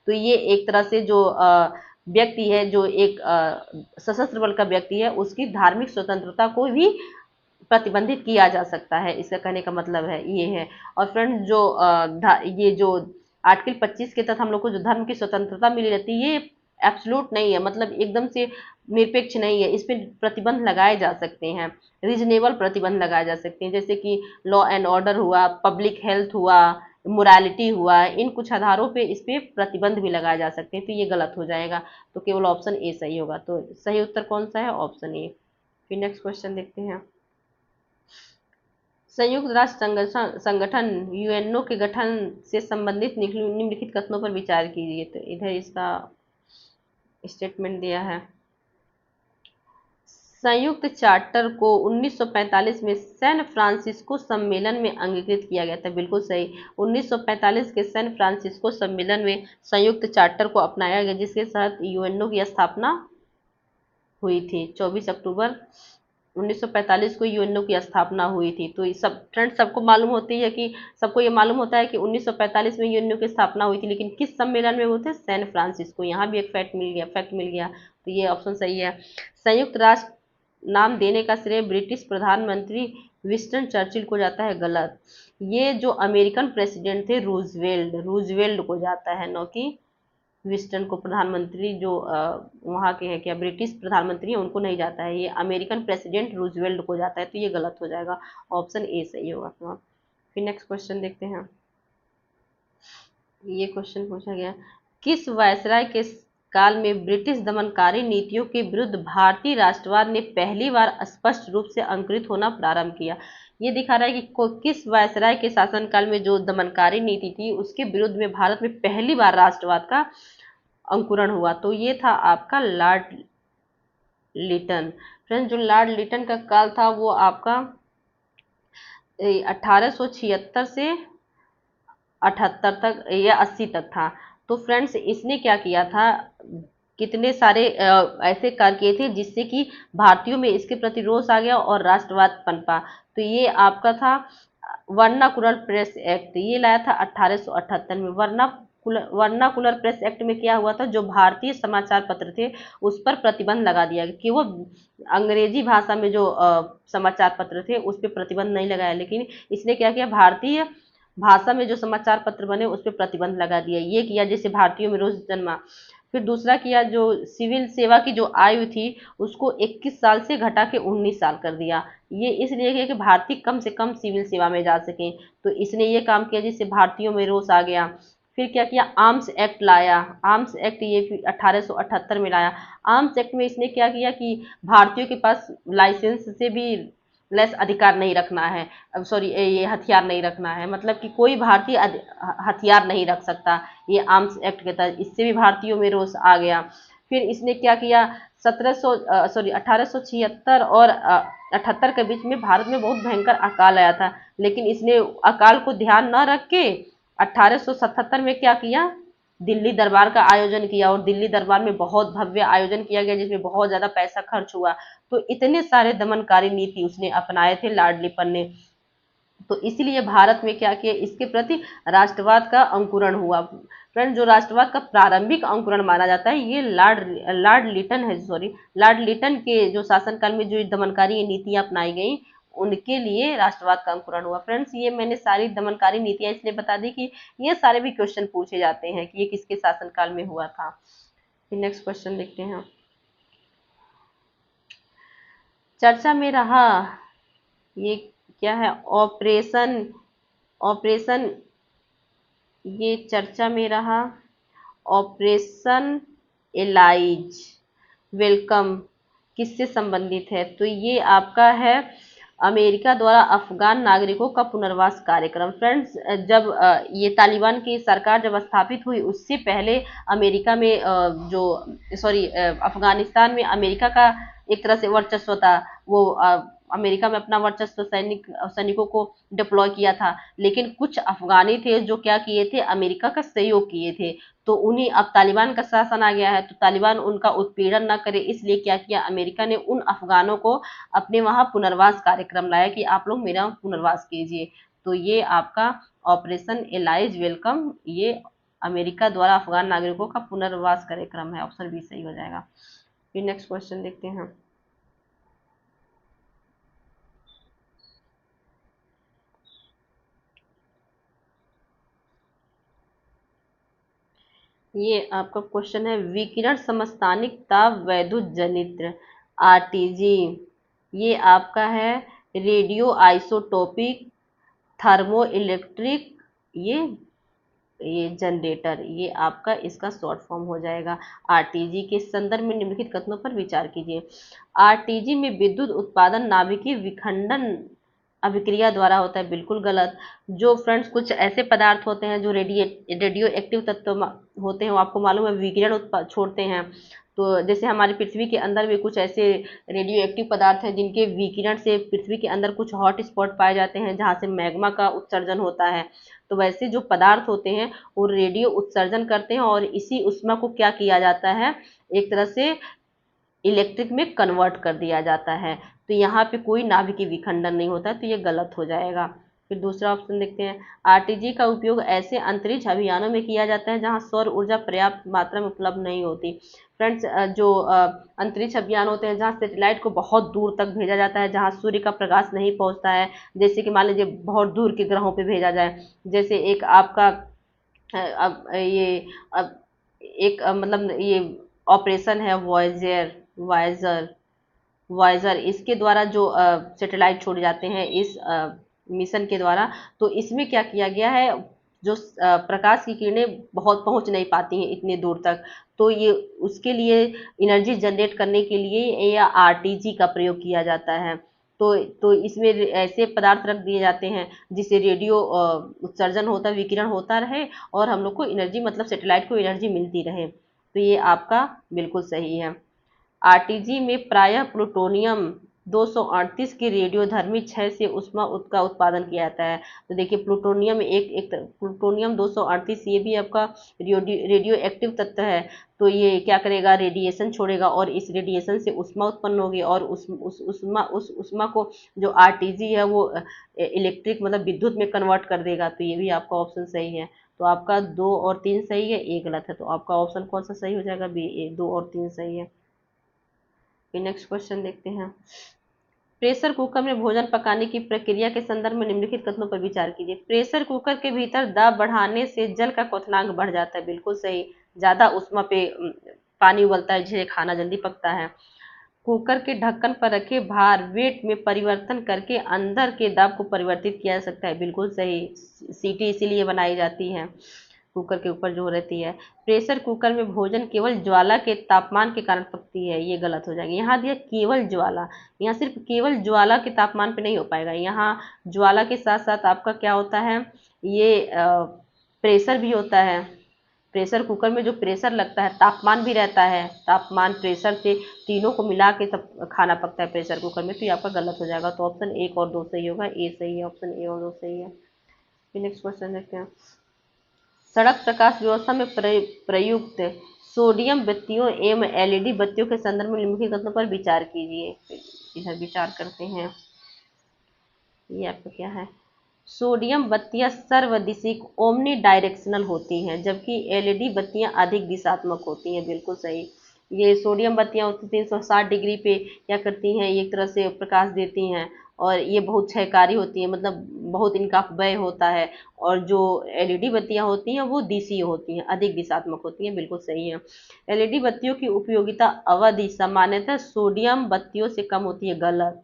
तो ये एक तरह से जो व्यक्ति है, जो एक सशस्त्र बल का व्यक्ति है, उसकी धार्मिक स्वतंत्रता को भी प्रतिबंधित किया जा सकता है, इसका कहने का मतलब है ये है। और फ्रेंड्स, जो ये जो आर्टिकल 25 के तहत हम लोग को जो धर्म की स्वतंत्रता मिली रहती है ये एब्सोल्यूट नहीं है, मतलब एकदम से निरपेक्ष नहीं है, इस पर प्रतिबंध लगाए जा सकते हैं, रीजनेबल प्रतिबंध लगाए जा सकते हैं, जैसे कि लॉ एंड ऑर्डर हुआ, पब्लिक हेल्थ हुआ, मोरालिटी हुआ, इन कुछ आधारों पे इस पे प्रतिबंध भी लगाए जा सकते हैं। तो ये गलत हो जाएगा, तो केवल ऑप्शन ए सही होगा। तो सही उत्तर कौन सा है? Option A. फिर नेक्स्ट क्वेश्चन देखते हैं। संयुक्त राष्ट्र संगठन यूएनओ के गठन से संबंधित निम्नलिखित कथनों पर विचार कीजिए। तो इधर इसका स्टेटमेंट दिया है। संयुक्त चार्टर को 1945 में सैन फ्रांसिस्को सम्मेलन में अंगीकृत किया गया था। बिल्कुल सही। 1945 के सैन फ्रांसिस्को सम्मेलन में संयुक्त चार्टर को अपनाया गया जिसके तहत यूएनओ की स्थापना हुई थी। 24 अक्टूबर 1945 को यूएनओ की स्थापना हुई थी। तो सब फ्रेंड्स सबको मालूम होती है कि सबको ये मालूम होता है कि 1945 में यूएनओ की स्थापना हुई थी, लेकिन किस सम्मेलन में हुए थे? San Francisco. यहाँ भी एक फैक्ट मिल गया। तो ये ऑप्शन सही है। संयुक्त राष्ट्र नाम देने का श्रेय ब्रिटिश प्रधानमंत्री विंस्टन चर्चिल को जाता है। गलत। ये जो अमेरिकन प्रेसिडेंट थे रूजवेल्ट को जाता है, न कि विंस्टन को। प्रधानमंत्री जो वहाँ के हैं, क्या ब्रिटिश प्रधानमंत्री हैं, उनको नहीं जाता है, ये अमेरिकन प्रेसिडेंट रूजवेल्ट को जाता है। तो ये गलत हो जाएगा, ऑप्शन ए सही होगा। तो फिर नेक्स्ट क्वेश्चन देखते हैं। ये क्वेश्चन पूछा गया, किस वायसराय के काल में ब्रिटिश दमनकारी नीतियों के विरुद्ध भारतीय राष्ट्रवाद ने पहली बार स्पष्ट रूप से अंकुरित होना प्रारंभ किया? ये दिखा रहा है कि किस वायसराय के शासनकाल में जो दमनकारी नीति थी उसके विरुद्ध में भारत में पहली बार राष्ट्रवाद का अंकुरण हुआ। तो ये था आपका लॉर्ड लिटन। फ्रेंड्स, जो लॉर्ड लिटन का काल था वो आपका 1876 से 78 तक या 80 तक था। तो फ्रेंड्स, इसने क्या किया था, कितने सारे ऐसे कार्य किए थे जिससे कि भारतीयों में इसके प्रति रोष आ गया और राष्ट्रवाद पनपा। तो ये आपका था वर्नाकुलर प्रेस एक्ट, ये लाया था 1878 में। वर्नाकुलर प्रेस एक्ट में क्या हुआ था, जो भारतीय समाचार पत्र थे उस पर प्रतिबंध लगा दिया गया कि वो अंग्रेजी भाषा में जो समाचार पत्र थे उस पर प्रतिबंध नहीं लगाया, लेकिन इसने क्या किया, भारतीय भाषा में जो समाचार पत्र बने उस पर प्रतिबंध लगा दिया। ये किया जिससे भारतीयों में रोष जन्मा। फिर दूसरा किया, जो सिविल सेवा की जो आयु थी उसको 21 साल से घटा के 19 साल कर दिया। ये इसलिए किया कि भारतीय कम से कम सिविल सेवा में जा सकें। तो इसने ये काम किया जिससे भारतीयों में रोष आ गया। फिर क्या किया, आर्म्स एक्ट लाया। आर्म्स एक्ट ये 1878 में लाया। आर्म्स एक्ट में इसने क्या किया कि भारतीयों के पास लाइसेंस से भी लेस अधिकार नहीं रखना है, अब सॉरी ये हथियार नहीं रखना है, मतलब कि कोई भारतीय हथियार नहीं रख सकता, ये आर्म्स एक्ट के तहत। इससे भी भारतीयों में रोष आ गया। फिर इसने क्या किया, 1876 और 78 के बीच में भारत में बहुत भयंकर अकाल आया था, लेकिन इसने अकाल को ध्यान न रख के 1877 में क्या किया, दिल्ली दरबार का आयोजन किया, और दिल्ली दरबार में बहुत भव्य आयोजन किया गया जिसमें बहुत ज्यादा पैसा खर्च हुआ। तो इतने सारे दमनकारी नीति उसने अपनाए थे लॉर्ड लिपन ने। तो इसीलिए भारत में क्या किया, इसके प्रति राष्ट्रवाद का अंकुरण हुआ। फ्रेंड, जो राष्ट्रवाद का प्रारंभिक अंकुरण माना जाता है ये लॉर्ड लिटन है, सॉरी लॉर्ड लिटन के जो शासनकाल में जो दमनकारी नीतियां अपनाई गई उनके लिए राष्ट्रवाद का अंकुरण हुआ। फ्रेंड्स, ये मैंने सारी दमनकारी नीतियां इसलिए बता दी कि ये सारे भी क्वेश्चन पूछे जाते हैं कि ये किसके शासनकाल में हुआ था। फिर नेक्स्ट क्वेश्चन देखते हैं। चर्चा में रहा ये क्या है, ऑपरेशन ऑपरेशन ये चर्चा में रहा ऑपरेशन एलाइज वेलकम किससे संबंधित है, तो ये आपका है अमेरिका द्वारा अफगान नागरिकों का पुनर्वास कार्यक्रम। फ्रेंड्स, जब ये तालिबान की सरकार जब स्थापित हुई उससे पहले अमेरिका में अफगानिस्तान में अमेरिका का एक तरह से वर्चस्व था। वो अमेरिका में अपना वर्चस्व सैनिकों को डिप्लॉय किया था, लेकिन कुछ अफगानी थे जो क्या किए थे, अमेरिका का सहयोग किए थे। तो उन्हीं अब तालिबान का शासन आ गया है, तो तालिबान उनका उत्पीड़न न करे इसलिए क्या किया, अमेरिका ने उन अफगानों को अपने वहां पुनर्वास कार्यक्रम लाया कि आप लोग मेरा पुनर्वास कीजिए। तो ये आपका ऑपरेशन एलाइज वेलकम ये अमेरिका द्वारा अफगान नागरिकों का पुनर्वास कार्यक्रम है। ऑप्शन बी सही हो जाएगा। फिर नेक्स्ट क्वेश्चन देखते हैं। ये आपका क्वेश्चन है, विकिरण समस्थानिक ताप वैद्युत जनित्र आरटीजी, ये आपका है रेडियो आइसोटोपिक थर्मो इलेक्ट्रिक ये जनरेटर, ये आपका इसका शॉर्ट फॉर्म हो जाएगा। आरटीजी के संदर्भ में निम्नलिखित कथनों पर विचार कीजिए। आरटीजी में विद्युत उत्पादन नाभिकीय विखंडन अभिक्रिया द्वारा होता है, बिल्कुल गलत। जो फ्रेंड्स कुछ ऐसे पदार्थ होते हैं जो रेडियो एक्टिव तत्व होते हैं, वो आपको मालूम है विकिरण छोड़ते हैं। तो जैसे हमारी पृथ्वी के अंदर भी कुछ ऐसे रेडियो एक्टिव पदार्थ हैं जिनके विकिरण से पृथ्वी के अंदर कुछ हॉट स्पॉट पाए जाते हैं जहाँ से मैग्मा का उत्सर्जन होता है। तो वैसे जो पदार्थ होते हैं वो रेडियो उत्सर्जन करते हैं और इसी ऊष्मा को क्या किया जाता है, एक तरह से इलेक्ट्रिक में कन्वर्ट कर दिया जाता है। तो यहाँ पे कोई नाभिकीय विखंडन नहीं होता, तो ये गलत हो जाएगा। फिर दूसरा ऑप्शन देखते हैं। आरटीजी का उपयोग ऐसे अंतरिक्ष अभियानों में किया जाता है जहाँ सौर ऊर्जा पर्याप्त मात्रा में उपलब्ध नहीं होती। फ्रेंड्स, जो अंतरिक्ष अभियान होते हैं जहाँ सैटेलाइट को बहुत दूर तक भेजा जाता है, जहाँ सूर्य का प्रकाश नहीं पहुँचता है, जैसे कि मान लीजिए बहुत दूर के ग्रहों पर भेजा जाए। जैसे एक आपका अब ये अब एक मतलब ये ऑपरेशन है वॉयजर वॉयजर इसके द्वारा जो सैटेलाइट छोड़े जाते हैं इस मिशन के द्वारा। तो इसमें क्या किया गया है, जो प्रकाश की किरणें बहुत पहुंच नहीं पाती हैं इतने दूर तक, तो ये उसके लिए एनर्जी जनरेट करने के लिए या आरटीजी का प्रयोग किया जाता है। तो इसमें ऐसे पदार्थ रख दिए जाते हैं जिससे रेडियो उत्सर्जन होता विकिरण होता रहे और हम लोग को एनर्जी मतलब सैटेलाइट को एनर्जी मिलती रहे। तो ये आपका बिल्कुल सही है। आरटीजी में प्रायः प्लूटोनियम 238 की रेडियोधर्मी क्षय से ऊष्मा का उत्पादन किया जाता है। तो देखिए प्लूटोनियम प्लूटोनियम 238 ये भी आपका रेडियो एक्टिव तत्व है। तो ये क्या करेगा, रेडिएशन छोड़ेगा और इस रेडिएशन से ऊष्मा उत्पन्न होगी और उस ऊष्मा को जो आरटीजी है वो इलेक्ट्रिक मतलब विद्युत में कन्वर्ट कर देगा। तो ये भी आपका ऑप्शन सही है। तो आपका 2 और 3 सही है, एक गलत है। तो आपका ऑप्शन कौन सा सही हो जाएगा, बी, 2 और 3 सही है। फिर नेक्स्ट क्वेश्चन देखते हैं। प्रेशर कुकर में भोजन पकाने की प्रक्रिया के संदर्भ में निम्नलिखित कथनों पर विचार कीजिए। प्रेशर कुकर के भीतर दाब बढ़ाने से जल का क्वथनांक बढ़ जाता है, बिल्कुल सही। ज्यादा ऊष्मा पे पानी उबलता है जिससे खाना जल्दी पकता है। कुकर के ढक्कन पर रखे भार वेट में परिवर्तन करके अंदर के दाब को परिवर्तित किया जा सकता है, बिल्कुल सही। सीटी इसीलिए बनाई जाती है कुकर के ऊपर जो रहती है। प्रेशर कुकर में भोजन केवल ज्वाला के तापमान के कारण पकती है, ये गलत हो जाएगी। यहाँ दिया केवल ज्वाला, यहाँ सिर्फ केवल ज्वाला के तापमान पे नहीं हो पाएगा। यहाँ ज्वाला के साथ साथ आपका क्या होता है, ये प्रेशर भी होता है। प्रेशर कुकर में जो प्रेशर लगता है, तापमान भी रहता है, तापमान प्रेशर से तीनों को मिला के तब खाना पकता है प्रेशर कुकर में, तो ये आपका गलत हो जाएगा। तो ऑप्शन 1 और 2 सही होगा, ए सही है, ऑप्शन ए और 2 सही है। फिर नेक्स्ट क्वेश्चन देखते हैं। सड़क प्रकाश व्यवस्था में प्रयुक्त सोडियम बत्तियों एवं एलईडी बत्तियों के संदर्भ में निम्नलिखित कथनों पर विचार कीजिए। इधर विचार करते हैं। ये आपका क्या है? सोडियम बत्तियां सर्वदिशिक ओमनी डायरेक्शनल होती हैं, जबकि एलईडी बत्तियां अधिक दिशात्मक होती हैं। बिल्कुल सही। ये सोडियम बत्तियां 360 डिग्री पे क्या करती हैं, एक तरह से प्रकाश देती हैं, और ये बहुत क्षयकारी होती है, मतलब बहुत इनका अपव्यय होता है। और जो एलईडी बत्तियां होती हैं वो दिशीय होती हैं, अधिक दिशात्मक होती हैं। बिल्कुल सही है। एलईडी बत्तियों की उपयोगिता अवधि सामान्यतः सोडियम बत्तियों से कम होती है। गलत।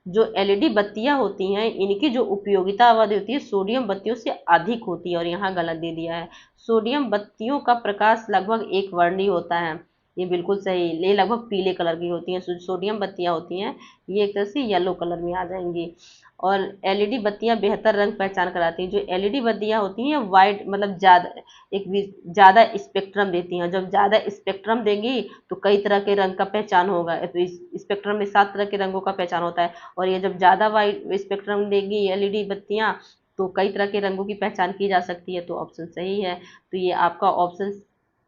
जो एलईडी बत्तियां होती हैं इनकी जो उपयोगिता अवधि होती है सोडियम बत्तियों से अधिक होती है, और यहाँ गलत दे दिया है। सोडियम बत्तियों का प्रकाश लगभग एक वर्णीय होता है। ये बिल्कुल सही। ये लगभग पीले कलर की होती हैं। सोडियम बत्तियां होती हैं ये एक तरह से येलो कलर में आ जाएंगी। और एलईडी बत्तियां बेहतर रंग पहचान कराती हैं। जो एलईडी बत्तियां होती हैं वाइड मतलब ज़्यादा स्पेक्ट्रम देती हैं। जब ज़्यादा स्पेक्ट्रम देंगी तो कई तरह के रंग का पहचान होगा। तो इस स्पेक्ट्रम में 7 तरह के रंगों का पहचान होता है, और ये जब ज़्यादा वाइड स्पेक्ट्रम देगी एलईडी बत्तियां तो कई तरह के रंगों की पहचान की जा सकती है। तो ऑप्शन सही है। तो ये आपका ऑप्शन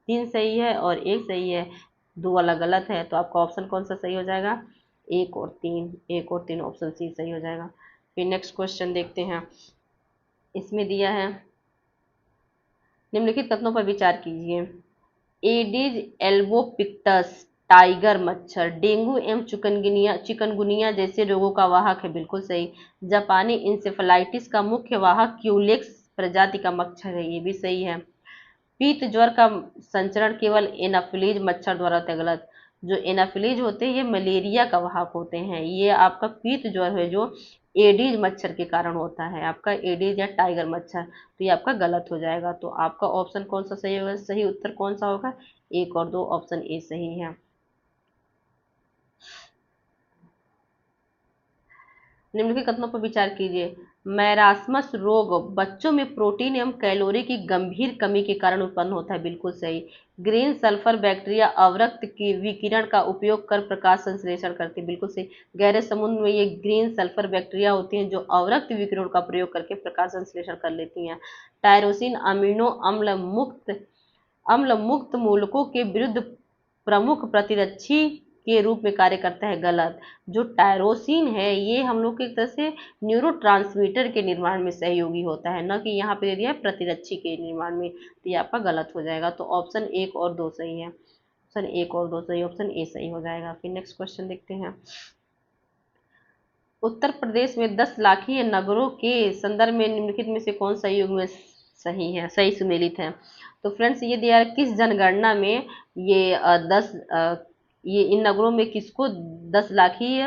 3 सही है और 1 सही है, 2 वाला गलत है। तो आपका ऑप्शन कौन सा सही हो जाएगा? 1 और 3, 1 और 3 ऑप्शन सी सही हो जाएगा। फिर नेक्स्ट क्वेश्चन देखते हैं। इसमें दिया है निम्नलिखित कथनों पर विचार कीजिए। एडिज एल्बोपिक्टस टाइगर मच्छर डेंगू एवं चिकनगुनिया जैसे रोगों का वाहक है। बिल्कुल सही। जापानी इंसेफेलाइटिस का मुख्य वाहक क्यूलेक्स प्रजाति का मच्छर है। ये भी सही है। पीत ज्वर का संचरण केवल एनाफिलीज मच्छर द्वारा होता है। गलत। जो एनाफिलीज होते हैं ये मलेरिया का वाहक होते हैं। ये आपका पीत ज्वर है जो एडीज मच्छर के कारण होता है, आपका एडीज या टाइगर मच्छर। तो ये आपका गलत हो जाएगा। तो आपका ऑप्शन कौन सा सही होगा? सही उत्तर कौन सा होगा? 1 और 2 ऑप्शन ए सही है। निम्नलिखित कथनों पर विचार कीजिए। मैरास्मस रोग बच्चों में प्रोटीन एवं कैलोरी की गंभीर कमी के कारण उत्पन्न होता है। बिल्कुल सही। ग्रीन सल्फर बैक्टीरिया अवरक्त की विकिरण का उपयोग कर प्रकाश संश्लेषण करती है। बिल्कुल सही। गहरे समुद्र में ये ग्रीन सल्फर बैक्टीरिया होती हैं जो अवरक्त विकिरण का प्रयोग करके प्रकाश संश्लेषण कर लेती हैं। टायरोसिन अमीनो अम्ल मुक्त मूलकों के विरुद्ध प्रमुख प्रतिरक्षी के रूप में कार्य करता है। गलत। जो टायरोसिन है ये हम लोग की एक तरह से न्यूरोट्रांसमीटर के निर्माण में सहयोगी होता है, न कि यहाँ पे दे दिया है प्रतिरक्षी के निर्माण में। तो ये आपका गलत हो जाएगा। तो ऑप्शन 1 और 2 सही है। ऑप्शन 1 और 2 सही, ऑप्शन ए सही हो जाएगा। फिर नेक्स्ट क्वेश्चन देखते हैं। उत्तर प्रदेश में 10 लाखीय नगरों के संदर्भ में निम्नलिखित में से कौन सा युग में सही है, सही सुमेलित है? तो फ्रेंड्स ये दिया है किस जनगणना में ये 10 ये इन नगरों में किसको 10 लाखीय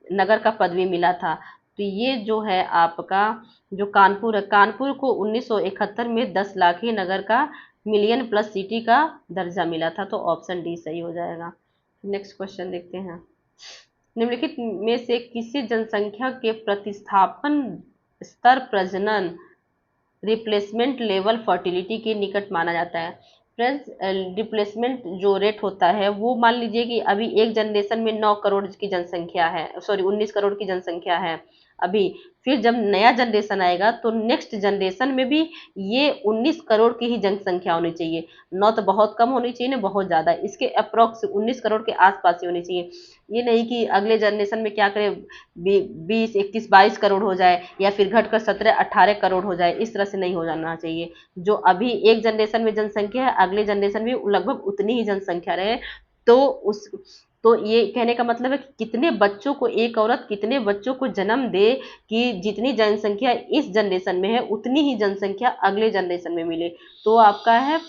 नगर का पदवी मिला था? तो ये जो है आपका जो कानपुर है, कानपुर को 1971 में 10 लाखीय नगर का मिलियन प्लस सिटी का दर्जा मिला था। तो ऑप्शन डी सही हो जाएगा। नेक्स्ट क्वेश्चन देखते हैं। निम्नलिखित में से किसी जनसंख्या के प्रतिस्थापन स्तर प्रजनन रिप्लेसमेंट लेवल फर्टिलिटी के निकट माना जाता है? फ्रेंड्स रिप्लेसमेंट जो रेट होता है वो मान लीजिए कि अभी एक जनरेशन में 9 करोड़ की जनसंख्या है, सॉरी 19 करोड़ की जनसंख्या है अभी। फिर जब नया जनरेशन आएगा तो नेक्स्ट जनरेशन में भी ये 19 करोड़ की ही जनसंख्या होनी चाहिए। 9 तो बहुत कम होनी चाहिए ना बहुत ज़्यादा, इसके अप्रॉक्स 19 करोड़ के आसपास ही होनी चाहिए। ये नहीं कि अगले जनरेशन में क्या करे 20, 21, 22 करोड़ हो जाए, या फिर घटकर 17, 18 करोड़ हो जाए। इस तरह से नहीं हो जाना चाहिए। जो अभी एक जनरेशन में जनसंख्या है अगले जनरेशन में लगभग उतनी ही जनसंख्या रहे। तो ये कहने का मतलब है कि कितने बच्चों को एक औरत कितने बच्चों को जन्म दे कि जितनी जनसंख्या इस जनरेशन में है उतनी ही जनसंख्या अगले जनरेशन में मिले। तो आपका है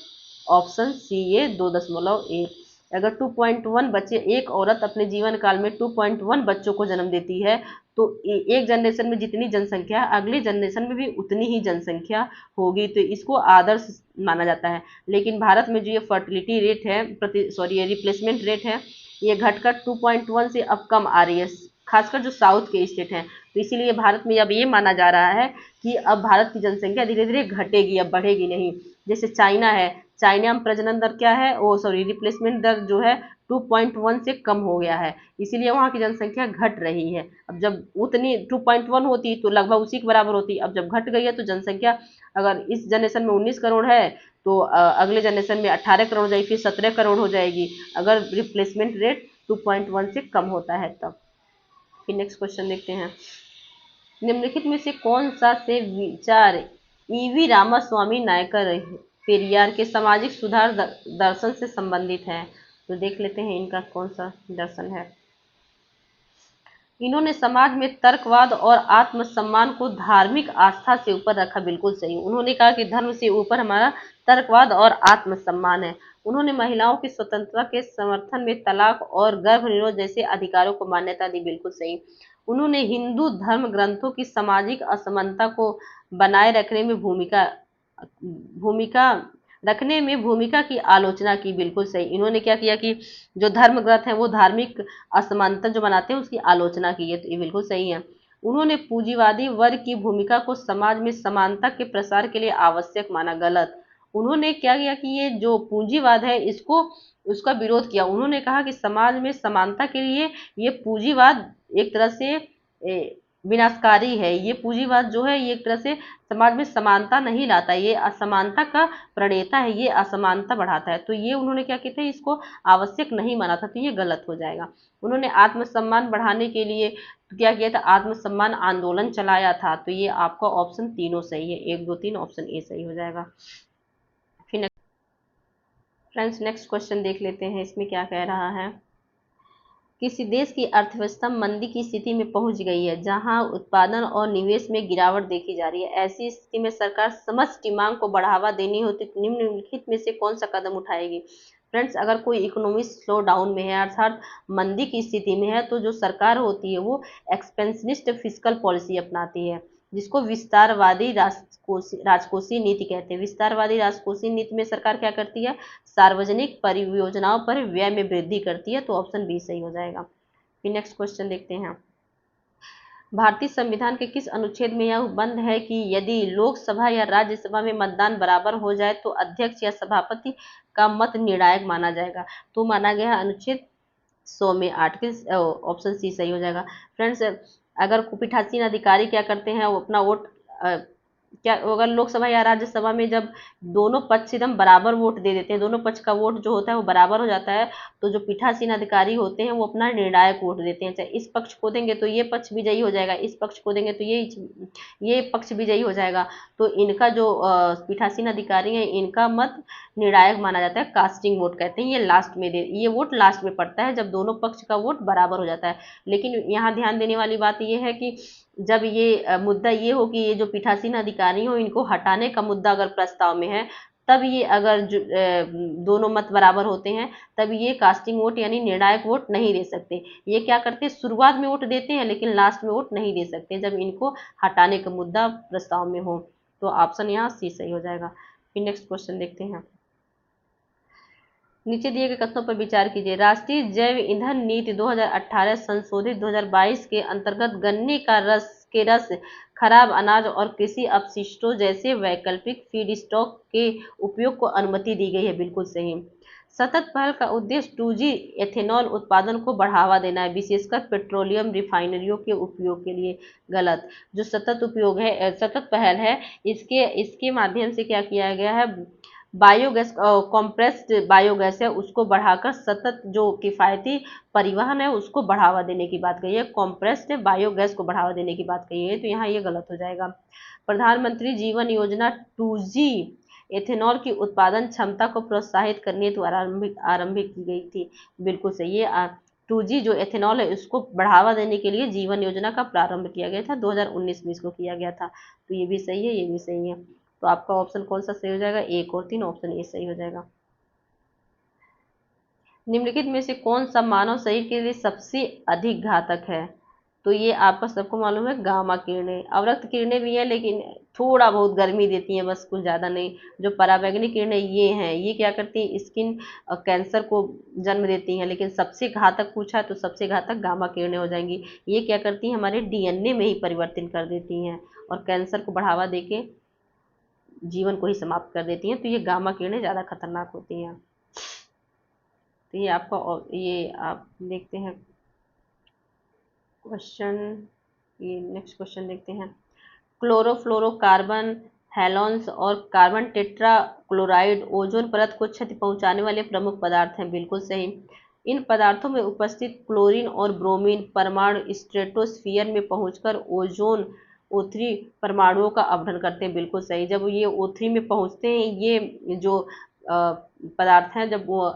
ऑप्शन सी ये 2.1। अगर 2.1 बच्चे एक औरत अपने जीवन काल में 2.1 बच्चों को जन्म देती है तो एक जनरेशन में जितनी जनसंख्या अगले जनरेशन में भी उतनी ही जनसंख्या होगी। तो इसको आदर्श माना जाता है। लेकिन भारत में जो ये फर्टिलिटी रेट है ये रिप्लेसमेंट रेट है ये घटकर 2.1 से अब कम आ रही है। खासकर जो साउथ के स्टेट हैं। तो इसीलिए भारत में अब ये माना जा रहा है कि अब भारत की जनसंख्या धीरे धीरे घटेगी, अब बढ़ेगी नहीं। जैसे चाइना है, चाइना में प्रजनन दर क्या है, ओ सॉरी रिप्लेसमेंट दर जो है 2.1 से कम हो गया है, इसीलिए वहाँ की जनसंख्या घट रही है। अब जब उतनी 2.1 होती तो लगभग उसी के बराबर होती, अब जब घट गई है तो जनसंख्या अगर इस जनरेशन में 19 करोड़ है तो अगले जनरेशन में 18 करोड़ हो जाएगी, फिर 17 करोड़ हो जाएगी, अगर रिप्लेसमेंट रेट 2.1 से कम होता है तब। फिर नेक्स्ट क्वेश्चन देखते हैं, निम्नलिखित में से कौन सा से विचार ईवी रामास्वामी नायकर पेरियार के सामाजिक सुधार दर्शन से संबंधित है। तो देख लेते हैं इनका कौन सा दर्शन है। इन्होंने समाज में तर्कवाद और आत्मसम्मान को धार्मिक आस्था से ऊपर रखा, बिल्कुल सही। उन्होंने कहा कि धर्म से ऊपर हमारा तर्कवाद और आत्मसम्मान है। उन्होंने महिलाओं की स्वतंत्रता के समर्थन में तलाक और गर्भ निरोध जैसे अधिकारों को मान्यता दी, बिल्कुल सही। उन्होंने हिंदू धर्म ग्रंथों की सामाजिक असमानता को बनाए रखने में भूमिका भूमिका की आलोचना की, बिल्कुल सही। इन्होंने क्या किया कि जो धर्म ग्रंथ है वो धार्मिक असमानता जो बनाते हैं उसकी आलोचना की है, तो ये बिल्कुल सही है। उन्होंने पूंजीवादी वर्ग की भूमिका को समाज में समानता के प्रसार के लिए आवश्यक माना, गलत। उन्होंने क्या किया कि ये जो पूंजीवाद है इसको उसका विरोध किया। उन्होंने कहा कि समाज में समानता के लिए ये पूंजीवाद एक तरह से विनाशकारी है। ये पूंजीवाद जो है ये एक तरह से समाज में समानता नहीं लाता, ये असमानता का प्रणेता है, ये असमानता बढ़ाता है। तो ये उन्होंने क्या किया था, इसको आवश्यक नहीं माना था, तो ये गलत हो जाएगा। उन्होंने आत्मसम्मान बढ़ाने के लिए क्या किया था, आत्मसम्मान आंदोलन चलाया था, तो ये आपका ऑप्शन तीनों सही है, 1 2 3 ऑप्शन ए सही हो जाएगा। फिर फ्रेंड्स नेक्स्ट क्वेश्चन देख लेते हैं, इसमें क्या कह रहा है। किसी देश की अर्थव्यवस्था मंदी की स्थिति में पहुंच गई है जहां उत्पादन और निवेश में गिरावट देखी जा रही है। ऐसी स्थिति में सरकार समष्टि मांग को बढ़ावा देनी होती तो निम्नलिखित में से कौन सा कदम उठाएगी। फ्रेंड्स अगर कोई इकोनॉमी स्लो डाउन में है अर्थात मंदी की स्थिति में है तो जो सरकार होती है वो एक्सपेंशनिस्ट फिस्कल पॉलिसी अपनाती है, जिसको विस्तारवादी राजकोषीय नीति कहते हैं। विस्तारवादी राजकोषीय नीति में सरकार क्या करती है, सार्वजनिक परियोजनाओं पर व्यय में वृद्धि करती है, तो ऑप्शन बी सही हो जाएगा। फिर नेक्स्ट क्वेश्चन देखते हैं, भारतीय संविधान के किस अनुच्छेद में यह बंद है कि यदि लोकसभा या राज्यसभा में मतदान बराबर हो जाए तो अध्यक्ष या सभापति का मत निर्णायक माना जाएगा। तो माना गया है अनुच्छेद 100 में आर्टिकल, ऑप्शन सी सही हो जाएगा। फ्रेंड्स अगर पीठासीन अधिकारी क्या करते हैं वो अपना वोट क्या अगर लोकसभा या राज्यसभा में जब दोनों पक्ष एकदम बराबर वोट दे देते हैं, दोनों पक्ष का वोट जो होता है वो बराबर हो जाता है, तो जो पीठासीन अधिकारी होते हैं वो अपना निर्णायक वोट देते हैं। चाहे इस पक्ष को देंगे तो ये पक्ष विजयी हो जाएगा, इस पक्ष को देंगे तो ये पक्ष विजयी हो जाएगा। तो इनका जो पीठासीन अधिकारी है इनका मत निर्णायक माना जाता है, कास्टिंग वोट कहते हैं। ये वोट लास्ट में पड़ता है जब दोनों पक्ष का वोट बराबर हो जाता है। लेकिन यहाँ ध्यान देने वाली बात ये है कि जब ये मुद्दा ये हो कि ये जो पीठासीन अधिकारी हो इनको हटाने का मुद्दा अगर प्रस्ताव में है, तब ये अगर दोनों मत बराबर होते हैं तब ये कास्टिंग वोट यानी निर्णायक वोट नहीं दे सकते। ये क्या करते हैं, शुरुआत में वोट देते हैं लेकिन लास्ट में वोट नहीं दे सकते जब इनको हटाने का मुद्दा प्रस्ताव में हो। तो ऑप्शन यहाँ सी सही हो जाएगा। फिर नेक्स्ट क्वेश्चन देखते हैं, नीचे दिए गए कथनों पर विचार कीजिए। राष्ट्रीय जैव ईंधन नीति 2018 संशोधित 2022 के अंतर्गत गन्ने का रस, खराब अनाज और कृषि अपशिष्टों जैसे वैकल्पिक फीडस्टॉक के उपयोग को अनुमति दी गई है, बिल्कुल सही। सतत पहल का उद्देश्य 2G एथेनॉल उत्पादन को बढ़ावा देना है, विशेषकर पेट्रोलियम रिफाइनरियों के उपयोग के लिए, गलत। जो सतत पहल है इसके माध्यम से क्या किया गया है, बायोगैस कॉम्प्रेस्ड बायोगैस है उसको बढ़ाकर सतत जो किफ़ायती परिवहन है उसको बढ़ावा देने की बात कही है, कॉम्प्रेस्ड बायोगैस को बढ़ावा देने की बात कही है, तो यहाँ ये गलत हो जाएगा। प्रधानमंत्री जीवन योजना 2G एथेनॉल की उत्पादन क्षमता को प्रोत्साहित करने हेतु आरंभिक की गई थी, बिल्कुल सही है। 2G जो एथेनॉल है उसको बढ़ावा देने के लिए जीवन योजना का प्रारंभ किया गया था, 2019 में इसको किया गया था, तो ये भी सही है, ये भी सही है। तो आपका ऑप्शन कौन सा सही हो जाएगा, 1 और 3 ऑप्शन ए सही हो जाएगा। निम्नलिखित में से कौन सा मानव शरीर के लिए सबसे अधिक घातक है। तो ये आपका सबको मालूम है गामा किरणें। अवरक्त किरणें भी हैं लेकिन थोड़ा बहुत गर्मी देती हैं, बस कुछ ज़्यादा नहीं। जो पराबैंगनी किरणें ये हैं, ये क्या करती हैं, स्किन कैंसर को जन्म देती हैं, लेकिन सबसे घातक पूछा तो सबसे घातक गामा किरणें हो जाएंगी। ये क्या करती हैं, हमारे डीएनए में ही परिवर्तन कर देती हैं और कैंसर को बढ़ावा देके जीवन को ही समाप्त कर देती हैं। तो ये गामा किरणें ज़्यादा खतरनाक होती हैं। तो ये आपका, ये आप देखते हैं क्वेश्चन, ये नेक्स्ट क्वेश्चन देखते हैं। क्लोरोफ्लोरोकार्बन, हैलोन्स और कार्बन टेट्रा क्लोराइड ओजोन परत को क्षति पहुंचाने वाले प्रमुख पदार्थ हैं। बिल्कुल सही। इन पदार्थों में उपस्थित क्लोरीन और ब्रोमीन परमाणु स्ट्रेटोस्फीयर में पहुंचकर ओजोन O3 परमाणुओं का अपहरण करते हैं। बिल्कुल सही। जब ये O3 में पहुंचते हैं, ये जो पदार्थ हैं, जब वो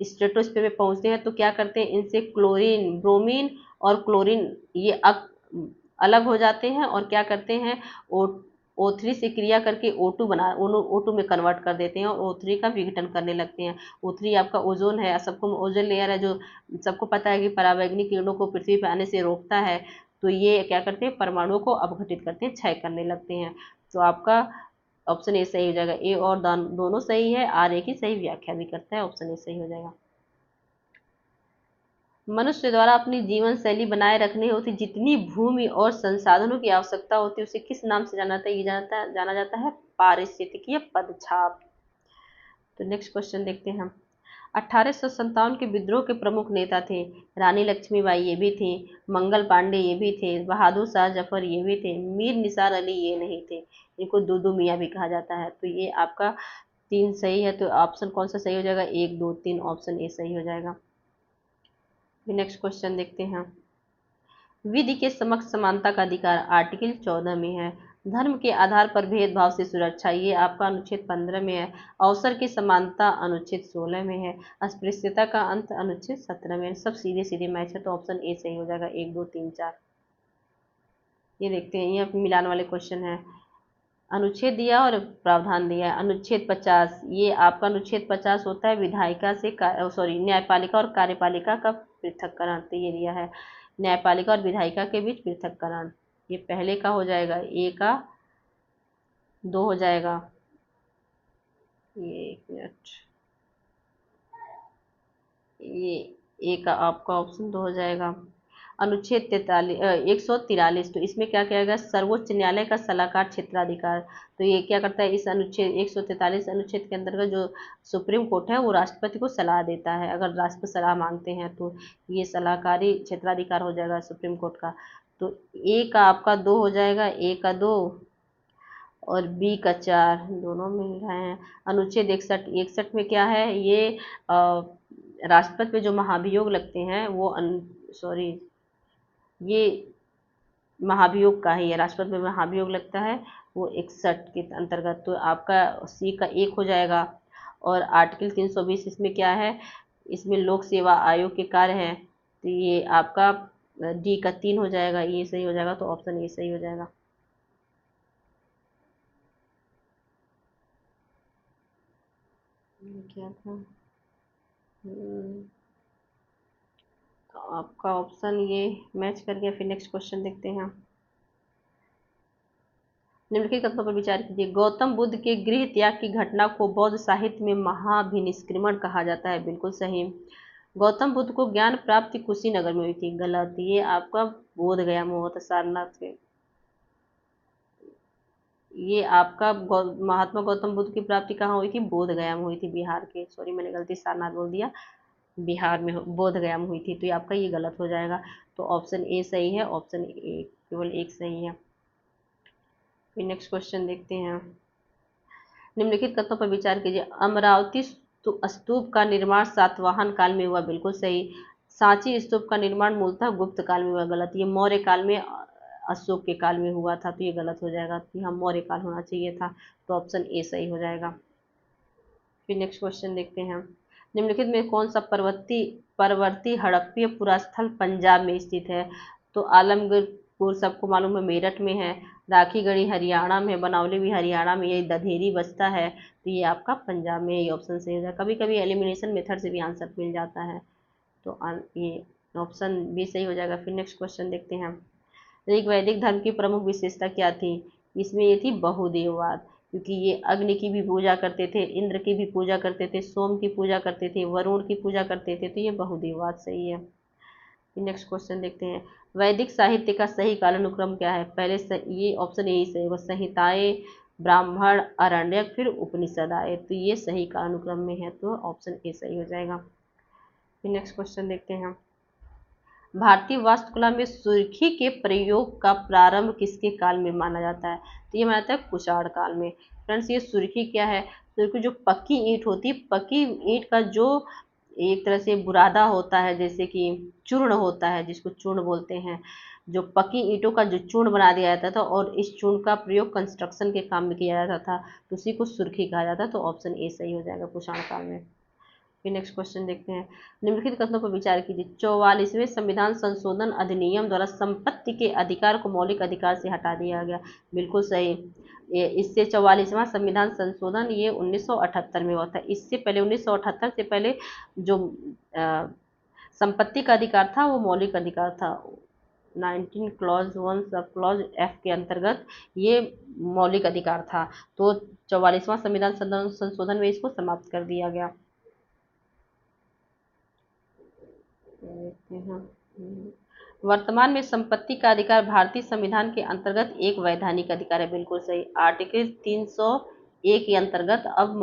स्ट्रेटोस्फीयर में पहुंचते हैं तो क्या करते हैं, इनसे क्लोरीन, ब्रोमीन और क्लोरीन ये अलग हो जाते हैं और क्या करते हैं, O3 से क्रिया करके O2 में कन्वर्ट कर देते हैं और O3 का विघटन करने लगते हैं। O3 आपका ओजोन है, सबको ओजोन लेयर है जो सबको पता है कि पराबैंगनी किरणों को पृथ्वी पर आने से रोकता है। तो ये क्या करते हैं, परमाणुओं को अपघटित करते हैं, क्षय करने लगते हैं। तो आपका ऑप्शन ए सही हो जाएगा। ए और दोनों सही है, आर ए की सही व्याख्या भी करता है, ऑप्शन ए सही हो जाएगा। मनुष्य द्वारा अपनी जीवन शैली बनाए रखने हेतु जितनी भूमि और संसाधनों की आवश्यकता होती है उसे किस नाम से जाना जाता है, ये जाना जाता है पारिस्थितिकीय पदछाप। तो नेक्स्ट क्वेश्चन देखते हैं हम। 1857 के विद्रोह के प्रमुख नेता थे। रानी लक्ष्मीबाई ये भी थी, मंगल पांडे ये भी थे, बहादुर शाह जफर ये भी थे, मीर निसार अली ये नहीं थे। इनको दूदू मियाँ भी कहा जाता है। तो ये आपका 3 सही है। तो ऑप्शन कौन सा सही हो जाएगा, 1 2 3, ऑप्शन ए सही हो जाएगा। नेक्स्ट क्वेश्चन देखते हैं। विधि के समक्ष समानता का अधिकार आर्टिकल 14 में है। धर्म के आधार पर भेदभाव से सुरक्षा, ये आपका अनुच्छेद 15 में है। अवसर की समानता अनुच्छेद 16 में है। अस्पृश्यता का अंत अनुच्छेद 17 में है। सब सीधे सीधे मैच है, तो ऑप्शन ए सही हो जाएगा, 1 2 3 4। ये देखते हैं, ये मिलान वाले क्वेश्चन है। अनुच्छेद दिया और प्रावधान दिया है। अनुच्छेद 50, ये आपका अनुच्छेद 50 होता है विधायिका से न्यायपालिका और कार्यपालिका का पृथक्करण। तो ये दिया है न्यायपालिका और विधायिका के बीच पृथक्करण। ये पहले का हो जाएगा, ए का 2 हो जाएगा। ये 1 मिनट, ये ए का आपका ऑप्शन 2 हो जाएगा। अनुच्छेद 143, तो इसमें क्या कहेगा, सर्वोच्च न्यायालय का सलाहकार क्षेत्राधिकार। तो ये क्या करता है, इस अनुच्छेद 143 अनुच्छेद के अंतर्गत जो सुप्रीम कोर्ट है वो राष्ट्रपति को सलाह देता है। अगर राष्ट्रपति सलाह मांगते हैं तो ये सलाहकारी क्षेत्राधिकार हो जाएगा सुप्रीम कोर्ट का। तो ए का आपका 2 हो जाएगा, ए का 2 और बी का 4, दोनों मिल रहे हैं। अनुच्छेद 61 में क्या है, ये राष्ट्रपति पे जो महाभियोग लगते हैं वो ये महाभियोग का ही है, राष्ट्रपति में महाभियोग लगता है वो 61 के अंतर्गत। तो आपका सी का 1 हो जाएगा। और आर्टिकल 320 इसमें क्या है, इसमें लोक सेवा आयोग के कार्य हैं। तो ये आपका डी का 3 हो जाएगा, ये सही हो जाएगा। तो ऑप्शन ए सही हो जाएगा। क्या था, तो आपका ऑप्शन ये मैच कर गया। फिर नेक्स्ट क्वेश्चन देखते हैं। निम्नलिखित कथनों पर विचार कीजिए। गौतम बुद्ध के गृह त्याग की घटना को बौद्ध साहित्य में महाभिनिष्क्रमण कहा जाता है। बिल्कुल सही। गौतम बुद्ध को ज्ञान प्राप्ति कुशीनगर में हुई थी। गलत। ये आपका बोध गया में हुआ था, सारनाथ से। ये आपका महात्मा गौतम बुद्ध की प्राप्ति कहाँ हुई थी, बोध गया में हुई थी, बिहार के। सॉरी, मैंने गलती सारनाथ बोल दिया, बिहार में बोध गया में हुई थी। तो ये आपका ये गलत हो जाएगा। तो ऑप्शन ए सही है, ऑप्शन ए केवल 1 सही है। फिर नेक्स्ट क्वेश्चन देखते हैं। निम्नलिखित कथनों पर विचार कीजिए। अमरावती स्तूप का निर्माण सातवाहन काल में हुआ। बिल्कुल सही। सांची स्तूप का निर्माण मूलतः गुप्त काल में हुआ। गलत। ये मौर्य काल में, अशोक के काल में हुआ था। तो ये गलत हो जाएगा, कि हम मौर्य काल होना चाहिए था। तो ऑप्शन ए सही हो जाएगा। फिर नेक्स्ट क्वेश्चन देखते हैं। निम्नलिखित में कौन सा परवर्ती हड़प्पीय पुरास्थल पंजाब में स्थित है। तो आलमगीरपुर सबको मालूम है मेरठ में है, राखीगढ़ी हरियाणा में, बनावली भी हरियाणा में, ये दधेरी बजता है। तो ये आपका पंजाब में, ये ऑप्शन सही हो जाएगा। कभी कभी एलिमिनेशन मेथड से भी आंसर मिल जाता है। तो ये ऑप्शन बी सही हो जाएगा। फिर नेक्स्ट क्वेश्चन देखते हैं। ऋग वैदिक धर्म की प्रमुख विशेषता क्या थी? इसमें ये थी बहुदेववाद, क्योंकि ये अग्नि की भी पूजा करते थे, इंद्र की भी पूजा करते थे, सोम की पूजा करते थे, वरुण की पूजा करते थे, तो ये बहुदेववाद सही है। नेक्स्ट क्वेश्चन देखते हैं। वैदिक साहित्य का सही कालानुक्रम क्या है? पहले ये ऑप्शन यही सही होगा, संहिताएं, ब्राह्मण, अरण्यक, फिर उपनिषद आए, तो ये सही कालानुक्रम में है, तो ऑप्शन ए सही हो जाएगा। फिर नेक्स्ट क्वेश्चन देखते हैं। भारतीय वास्तुकला में सुर्खी के प्रयोग का प्रारंभ किसके काल में माना जाता है? तो ये माना जाता है कुषाण काल में। फ्रेंड्स, ये सुर्खी क्या है? सुर्खी जो पक्की ईंट होती है, पक्की ईंट का जो एक तरह से बुरादा होता है, जैसे कि चूर्ण होता है, जिसको चूर्ण बोलते हैं, जो पक्की ईंटों का जो चूर्ण बना दिया जाता था और इस चूर्ण का प्रयोग कंस्ट्रक्शन के काम में किया जाता था, तो उसी को सुर्खी कहा जाता है, तो ऑप्शन ए सही हो जाएगा, कुषाण काल में। फिर नेक्स्ट क्वेश्चन देखते हैं। निम्नलिखित कथनों पर विचार कीजिए। 44वें संविधान संशोधन अधिनियम द्वारा संपत्ति के अधिकार को मौलिक अधिकार से हटा दिया गया। बिल्कुल सही। इससे 44वां संविधान संशोधन ये 1978 में हुआ था। इससे पहले 1978 से पहले जो संपत्ति का अधिकार था वो मौलिक अधिकार था। 19 क्लॉज 1 सब क्लॉज एफ के अंतर्गत ये मौलिक अधिकार था, तो 44वां संविधान संशोधन में इसको समाप्त कर दिया गया। देखते हैं। वर्तमान में संपत्ति का अधिकार भारतीय संविधान के अंतर्गत एक वैधानिक अधिकार है। बिल्कुल सही। आर्टिकल 301 के अंतर्गत अब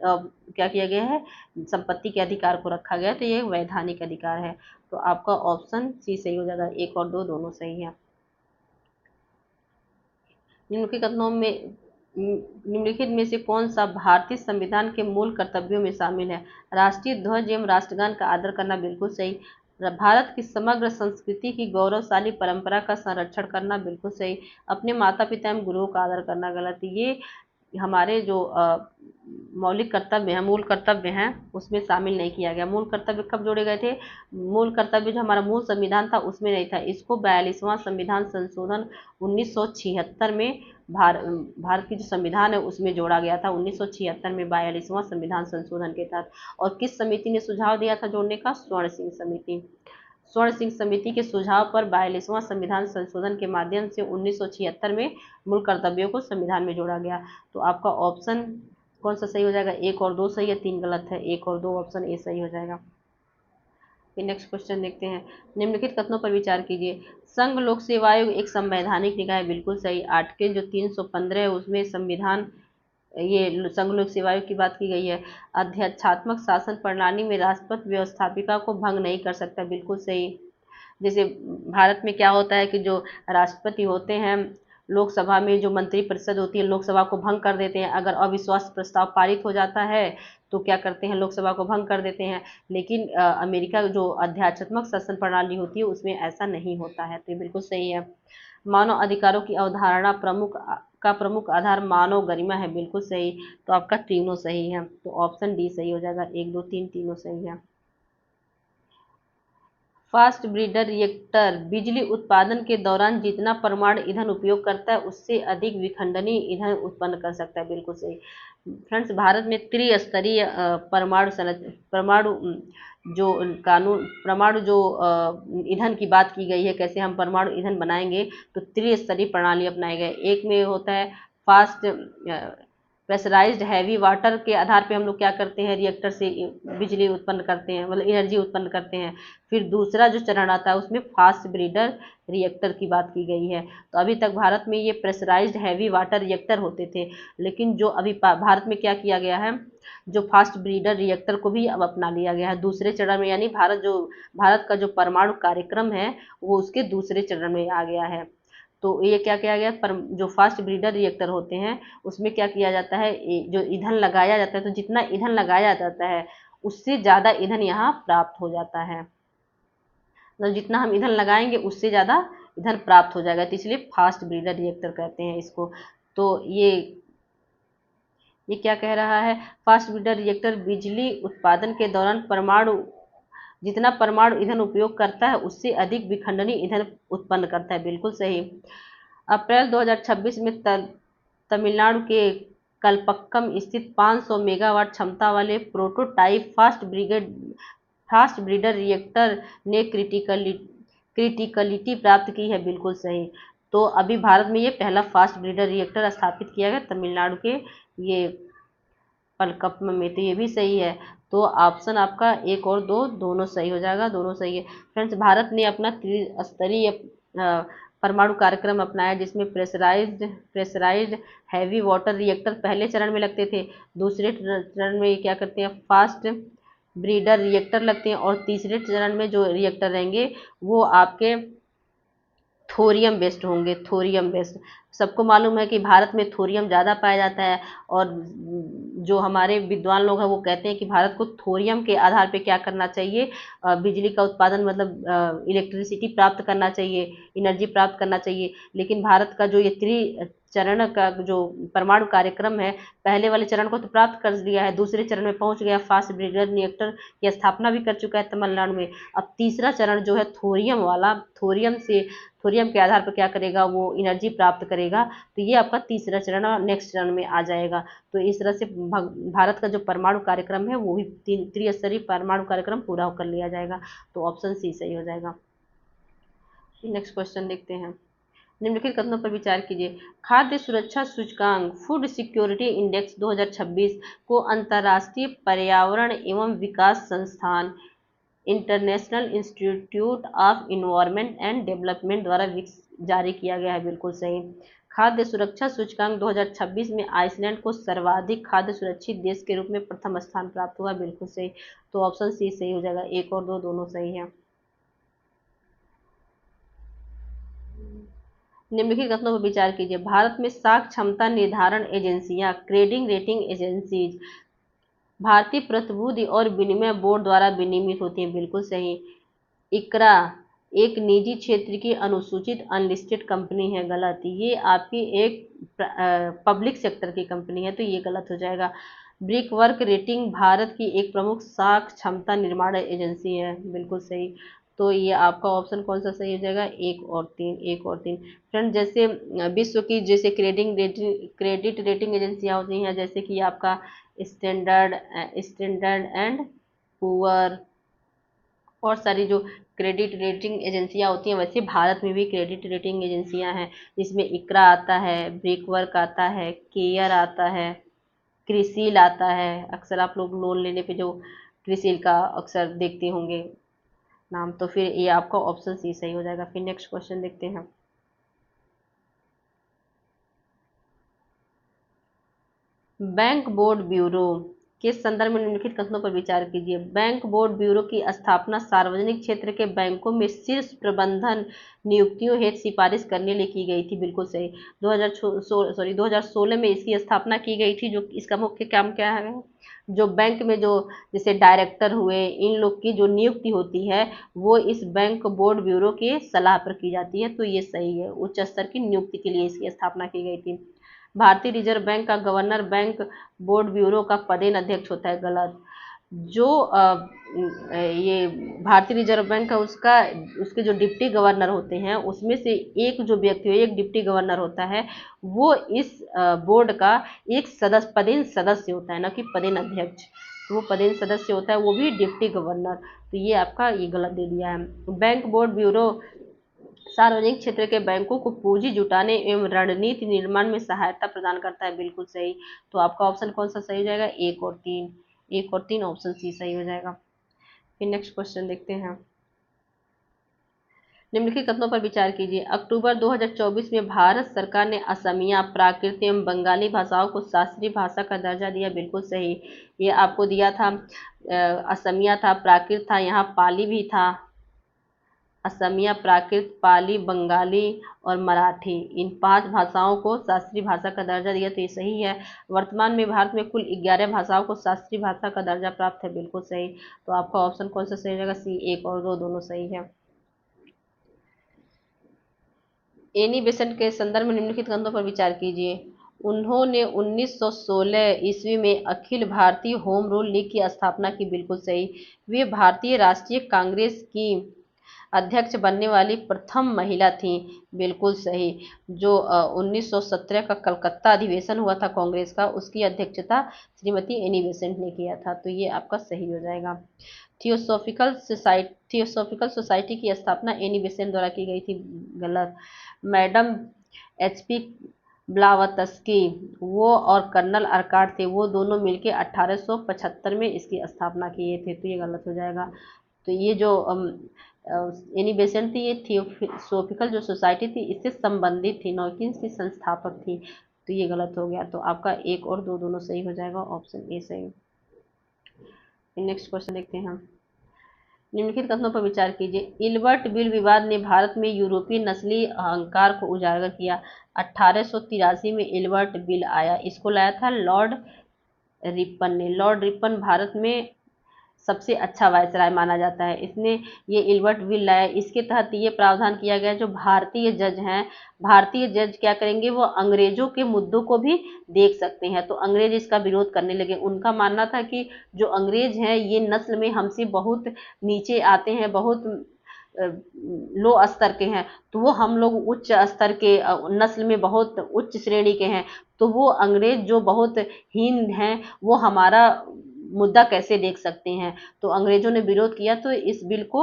अब क्या किया गया है? संपत्ति के अधिकार को रखा गया, तो ये वैधानिक अधिकार है, तो आपका ऑप्शन सी सही हो जाएगा। 1 और 2 दोनों सही है। निम्नलिखित में से कौन सा भारतीय संविधान के मूल कर्तव्यों में शामिल है? राष्ट्रीय ध्वज एवं राष्ट्रगान का आदर करना। बिल्कुल सही। भारत की समग्र संस्कृति की गौरवशाली परंपरा का संरक्षण करना। बिल्कुल सही। अपने माता पिता एवं गुरुओं का आदर करना। गलत। ये हमारे जो मौलिक कर्तव्य हैं, मूल कर्तव्य हैं, उसमें शामिल नहीं किया गया। मूल कर्तव्य कब जोड़े गए थे? मूल कर्तव्य जो हमारा मूल संविधान था उसमें नहीं था। इसको 42वां संविधान संशोधन 1976 में भारत की जो संविधान है उसमें जोड़ा गया था। 1976 में 42वां संविधान संशोधन के तहत। और किस समिति ने सुझाव दिया था जोड़ने का? स्वर्ण सिंह समिति। स्वर्ण सिंह समिति के सुझाव पर 42वां संविधान संशोधन के माध्यम से 1976 में मूल कर्तव्यों को संविधान में जोड़ा गया। तो आपका ऑप्शन कौन सा सही हो जाएगा? 1 और 2 सही है, 3 गलत है। 1 और 2 ऑप्शन ए सही हो जाएगा। फिर नेक्स्ट क्वेश्चन देखते हैं। निम्नलिखित कथनों पर विचार कीजिए। संघ लोक सेवा आयोग एक संवैधानिक निकाय। बिल्कुल सही। आर्टिकल जो 315 है उसमें संविधान ये संघ लोक सेवा आयोग की बात की गई है। अध्यक्षात्मक शासन प्रणाली में राष्ट्रपति व्यवस्थापिका को भंग नहीं कर सकता। बिल्कुल सही। जैसे भारत में क्या होता है कि जो राष्ट्रपति होते हैं, लोकसभा में जो मंत्रिपरिषद होती है लोकसभा को भंग कर देते हैं। अगर अविश्वास प्रस्ताव पारित हो जाता है तो क्या करते हैं? लोकसभा को भंग कर देते हैं। लेकिन अमेरिका जो अध्यात्मक शासन प्रणाली होती है उसमें ऐसा नहीं होता है, तो ये बिल्कुल सही है। मानव अधिकारों की अवधारणा प्रमुख आधार मानव गरिमा है। बिल्कुल सही। तो आपका तीनों सही है, तो ऑप्शन डी सही हो जाएगा। 1 2 3 तीनों सही है। फास्ट ब्रीडर रिएक्टर बिजली उत्पादन के दौरान जितना परमाणु ईंधन उपयोग करता है उससे अधिक विखंडनीय ईंधन उत्पन्न कर सकता है। बिल्कुल सही। फ्रेंड्स, भारत में त्रिस्तरीय परमाणु जो कानून परमाणु जो ईंधन की बात की गई है, कैसे हम परमाणु ईंधन बनाएंगे, तो त्रिस्तरीय प्रणाली अपनाई गई। एक में होता है फास्ट प्रेशराइज्ड हैवी वाटर के आधार पे हम लोग क्या करते हैं? रिएक्टर से बिजली उत्पन्न करते हैं, मतलब एनर्जी उत्पन्न करते हैं। फिर दूसरा जो चरण आता है उसमें फास्ट ब्रीडर रिएक्टर की बात की गई है। तो अभी तक भारत में ये प्रेशराइज्ड हैवी वाटर रिएक्टर होते थे, लेकिन जो अभी भारत में क्या किया गया है, जो फास्ट ब्रीडर रिएक्टर को भी अब अपना लिया गया है दूसरे चरण में। यानी भारत का जो परमाणु कार्यक्रम है वो उसके दूसरे चरण में आ गया है। तो ये क्या किया गया? पर जो फास्ट ब्रीडर रिएक्टर होते हैं उसमें क्या किया जाता है? जो ईंधन लगाया जाता है, तो जितना ईंधन लगाया जाता है उससे ज़्यादा ईंधन यहाँ प्राप्त हो जाता है। मतलब जितना हम ईंधन लगाएंगे उससे ज़्यादा ईंधन प्राप्त हो जाएगा, तो इसलिए फास्ट ब्रीडर रिएक्टर कहते हैं इसको। तो ये क्या कह रहा है? फास्ट ब्रीडर रिएक्टर बिजली उत्पादन के दौरान जितना परमाणु ईंधन उपयोग करता है उससे अधिक विखंडनीय ईंधन उत्पन्न करता है। बिल्कुल सही। अप्रैल 2026 में तमिलनाडु के कलपक्कम स्थित 500 मेगावाट क्षमता वाले प्रोटोटाइप फास्ट ब्रीडर रिएक्टर ने क्रिटिकलिटी प्राप्त की है, बिल्कुल सही। तो अभी भारत में ये पहला फास्ट ब्रीडर रिएक्टर स्थापित किया गया तमिलनाडु के ये पलकप्पम में, तो ये भी सही है। तो ऑप्शन आपका एक और दो दोनों सही हो जाएगा, दोनों सही है। फ्रेंड्स, भारत ने अपना त्रिस्तरीय परमाणु कार्यक्रम अपनाया, जिसमें प्रेशराइज्ड हैवी वाटर रिएक्टर पहले चरण में लगते थे, दूसरे चरण में क्या करते हैं फास्ट ब्रीडर रिएक्टर लगते हैं, और तीसरे चरण में जो रिएक्टर रहेंगे वो आपके थोरियम बेस्ड होंगे, थोरियम बेस्ड। सबको मालूम है कि भारत में थोरियम ज़्यादा पाया जाता है, और जो हमारे विद्वान लोग हैं वो कहते हैं कि भारत को थोरियम के आधार पे क्या करना चाहिए, बिजली का उत्पादन मतलब इलेक्ट्रिसिटी प्राप्त करना चाहिए, एनर्जी प्राप्त करना चाहिए। लेकिन भारत का जो ये त्रिचरण का जो परमाणु कार्यक्रम है, पहले वाले चरण को तो प्राप्त कर लिया है, दूसरे चरण में पहुंच गया, फास्ट ब्रीडर रिएक्टर की स्थापना भी कर चुका है तमिलनाडु में। अब तीसरा चरण जो है थोरियम वाला, थोरियम के आधार पर क्या करेगा, वो एनर्जी प्राप्त करेगा। तो ये आपका तीसरा चरण और नेक्स्ट चरण में आ जाएगा। तो इस तरह से भारत का जो परमाणु कार्यक्रम है वो भी त्रिस्तरीय परमाणु कार्यक्रम पूरा कर लिया जाएगा। तो ऑप्शन सी सही हो जाएगा। नेक्स्ट क्वेश्चन देखते हैं। निम्नलिखित कथनों पर विचार कीजिए। खाद्य सुरक्षा सूचकांक फूड सिक्योरिटी इंडेक्स 2026 को अंतर्राष्ट्रीय पर्यावरण एवं विकास संस्थान international institute of environment and development द्वारा जारी किया गया है, बिल्कुल सही। खाद्य सुरक्षा सूचकांक 2026 में आइसलैंड को सर्वाधिक खाद्य सुरक्षित देश के रूप में प्रथम स्थान प्राप्त हुआ, बिल्कुल सही। तो ऑप्शन सी सही हो जाएगा, एक और दो दोनों सही है। निम्नलिखित कथनों पर विचार कीजिए। भारत में साख क्षमता निर्धारण एजेंसियां क्रेडिट रेटिंग एजेंसीज भारतीय प्रतिभूति और विनिमय बोर्ड द्वारा विनियमित होती हैं, बिल्कुल सही। इकरा एक निजी क्षेत्र की अनुसूचित अनलिस्टेड कंपनी है, गलत। ये आपकी एक पब्लिक सेक्टर की कंपनी है, तो ये गलत हो जाएगा। ब्रिक वर्क रेटिंग भारत की एक प्रमुख साख क्षमता निर्माण एजेंसी है, बिल्कुल सही। तो ये आपका ऑप्शन कौन सा सही हो जाएगा, एक और तीन, एक और तीन। फ्रेंड, जैसे विश्व की जैसे क्रेडिट रेटिंग एजेंसियां होती हैं, जैसे कि आपका स्टैंडर्ड एंड पुअर और सारी जो क्रेडिट रेटिंग एजेंसियां होती हैं, वैसे भारत में भी क्रेडिट रेटिंग एजेंसियां हैं, जिसमें इकरा आता है, ब्रेकवर्क आता है, केयर आता है, क्रिसिल आता है। अक्सर आप लोग लोन लेने पे जो क्रिसिल का अक्सर देखते होंगे नाम, तो फिर ये आपका ऑप्शन सी सही हो जाएगा। फिर नेक्स्ट क्वेश्चन देखते हैं। बैंक बोर्ड ब्यूरो के संदर्भ में निम्नलिखित कथनों पर विचार कीजिए। बैंक बोर्ड ब्यूरो की स्थापना सार्वजनिक क्षेत्र के बैंकों में शीर्ष प्रबंधन नियुक्तियों हेतु सिफारिश करने लिए की गई थी, बिल्कुल सही। 2016 में इसकी स्थापना की गई थी। जो इसका मुख्य काम क्या है, जो बैंक में जो जैसे डायरेक्टर हुए, इन लोग की जो नियुक्ति होती है वो इस बैंक बोर्ड ब्यूरो के सलाह पर की जाती है, तो ये सही है। उच्च स्तर की नियुक्ति के लिए इसकी स्थापना की गई थी। भारतीय रिजर्व बैंक का गवर्नर बैंक बोर्ड ब्यूरो का पदेन अध्यक्ष होता है, गलत। जो ये भारतीय रिजर्व बैंक है उसके जो डिप्टी गवर्नर होते हैं, उसमें से एक जो व्यक्ति एक डिप्टी गवर्नर होता है, वो इस बोर्ड का एक पदेन सदस्य होता है, ना कि पदेन अध्यक्ष। तो वो पदेन सदस्य होता है, वो भी डिप्टी गवर्नर। तो ये आपका ये गलत दे दिया है। बैंक बोर्ड ब्यूरो सार्वजनिक क्षेत्र के बैंकों को पूंजी जुटाने एवं रणनीति निर्माण में सहायता प्रदान करता है, बिल्कुल सही। तो आपका ऑप्शन कौन सा सही हो जाएगा, एक और तीन, एक और तीन, ऑप्शन सी सही हो जाएगा। फिर नेक्स्ट क्वेश्चन देखते हैं। निम्नलिखित कथनों पर विचार कीजिए। अक्टूबर 2024 में भारत सरकार ने असमिया, प्राकृत एवं बंगाली भाषाओं को शास्त्रीय भाषा का दर्जा दिया, बिल्कुल सही। ये आपको दिया था, असमिया था, प्राकृत था, यहाँ पाली भी था। असमिया, प्राकृत, पाली, बंगाली और मराठी, इन 5 भाषाओं को शास्त्रीय भाषा का दर्जा दिया, तो ये सही है। वर्तमान में भारत में कुल 11 भाषाओं को शास्त्रीय भाषा का दर्जा प्राप्त है, बिल्कुल सही। तो आपका ऑप्शन कौन सा सही रहेगा, सी, एक और दो दोनों सही है। एनी बेसेंट के संदर्भ में निम्नलिखित ग्रंथों पर विचार कीजिए। उन्होंने 1916 ईस्वी में Akhil Bharatiya home rule league की स्थापना की, बिल्कुल सही। वे भारतीय राष्ट्रीय कांग्रेस की अध्यक्ष बनने वाली प्रथम महिला थी, बिल्कुल सही। जो 1917 का कलकत्ता अधिवेशन हुआ था कांग्रेस का, उसकी अध्यक्षता श्रीमती एनी बेसेंट ने किया था, तो ये आपका सही हो जाएगा। थियोसॉफिकल सोसाइटी की स्थापना एनी बेसेंट द्वारा की गई थी, गलत। मैडम एचपी ब्लावत्स्की, वो और कर्नल अर्काट थे, वो दोनों मिलकर 1875 में इसकी स्थापना किए थे, तो ये गलत हो जाएगा। तो ये जो एनी बेसेंट थी, ये थियोसॉफिकल जो सोसाइटी थी इससे संबंधित थी, न कि इसकी संस्थापक थी, तो ये गलत हो गया। तो आपका एक और दो दोनों सही हो जाएगा, ऑप्शन ए सही। नेक्स्ट क्वेश्चन देखते हैं हम। निम्नलिखित कथनों पर विचार कीजिए। इल्बर्ट बिल विवाद ने भारत में यूरोपीय नस्ली अहंकार को उजागर किया। 1883 में इल्बर्ट बिल आया, इसको लाया था लॉर्ड रिपन ने। लॉर्ड रिपन भारत में सबसे अच्छा वायसराय माना जाता है, इसने ये इल्बर्ट बिल लाया। इसके तहत ये प्रावधान किया गया, जो भारतीय जज हैं, भारतीय जज क्या करेंगे, वो अंग्रेजों के मुद्दों को भी देख सकते हैं। तो अंग्रेज इसका विरोध करने लगे। उनका मानना था कि जो अंग्रेज हैं ये नस्ल में हमसे बहुत नीचे आते हैं, बहुत लो स्तर के हैं, तो वो हम लोग उच्च स्तर के नस्ल में बहुत उच्च श्रेणी के हैं, तो वो अंग्रेज जो बहुत हीन हैं वो हमारा मुद्दा कैसे देख सकते हैं। तो अंग्रेजों ने विरोध किया, तो इस बिल को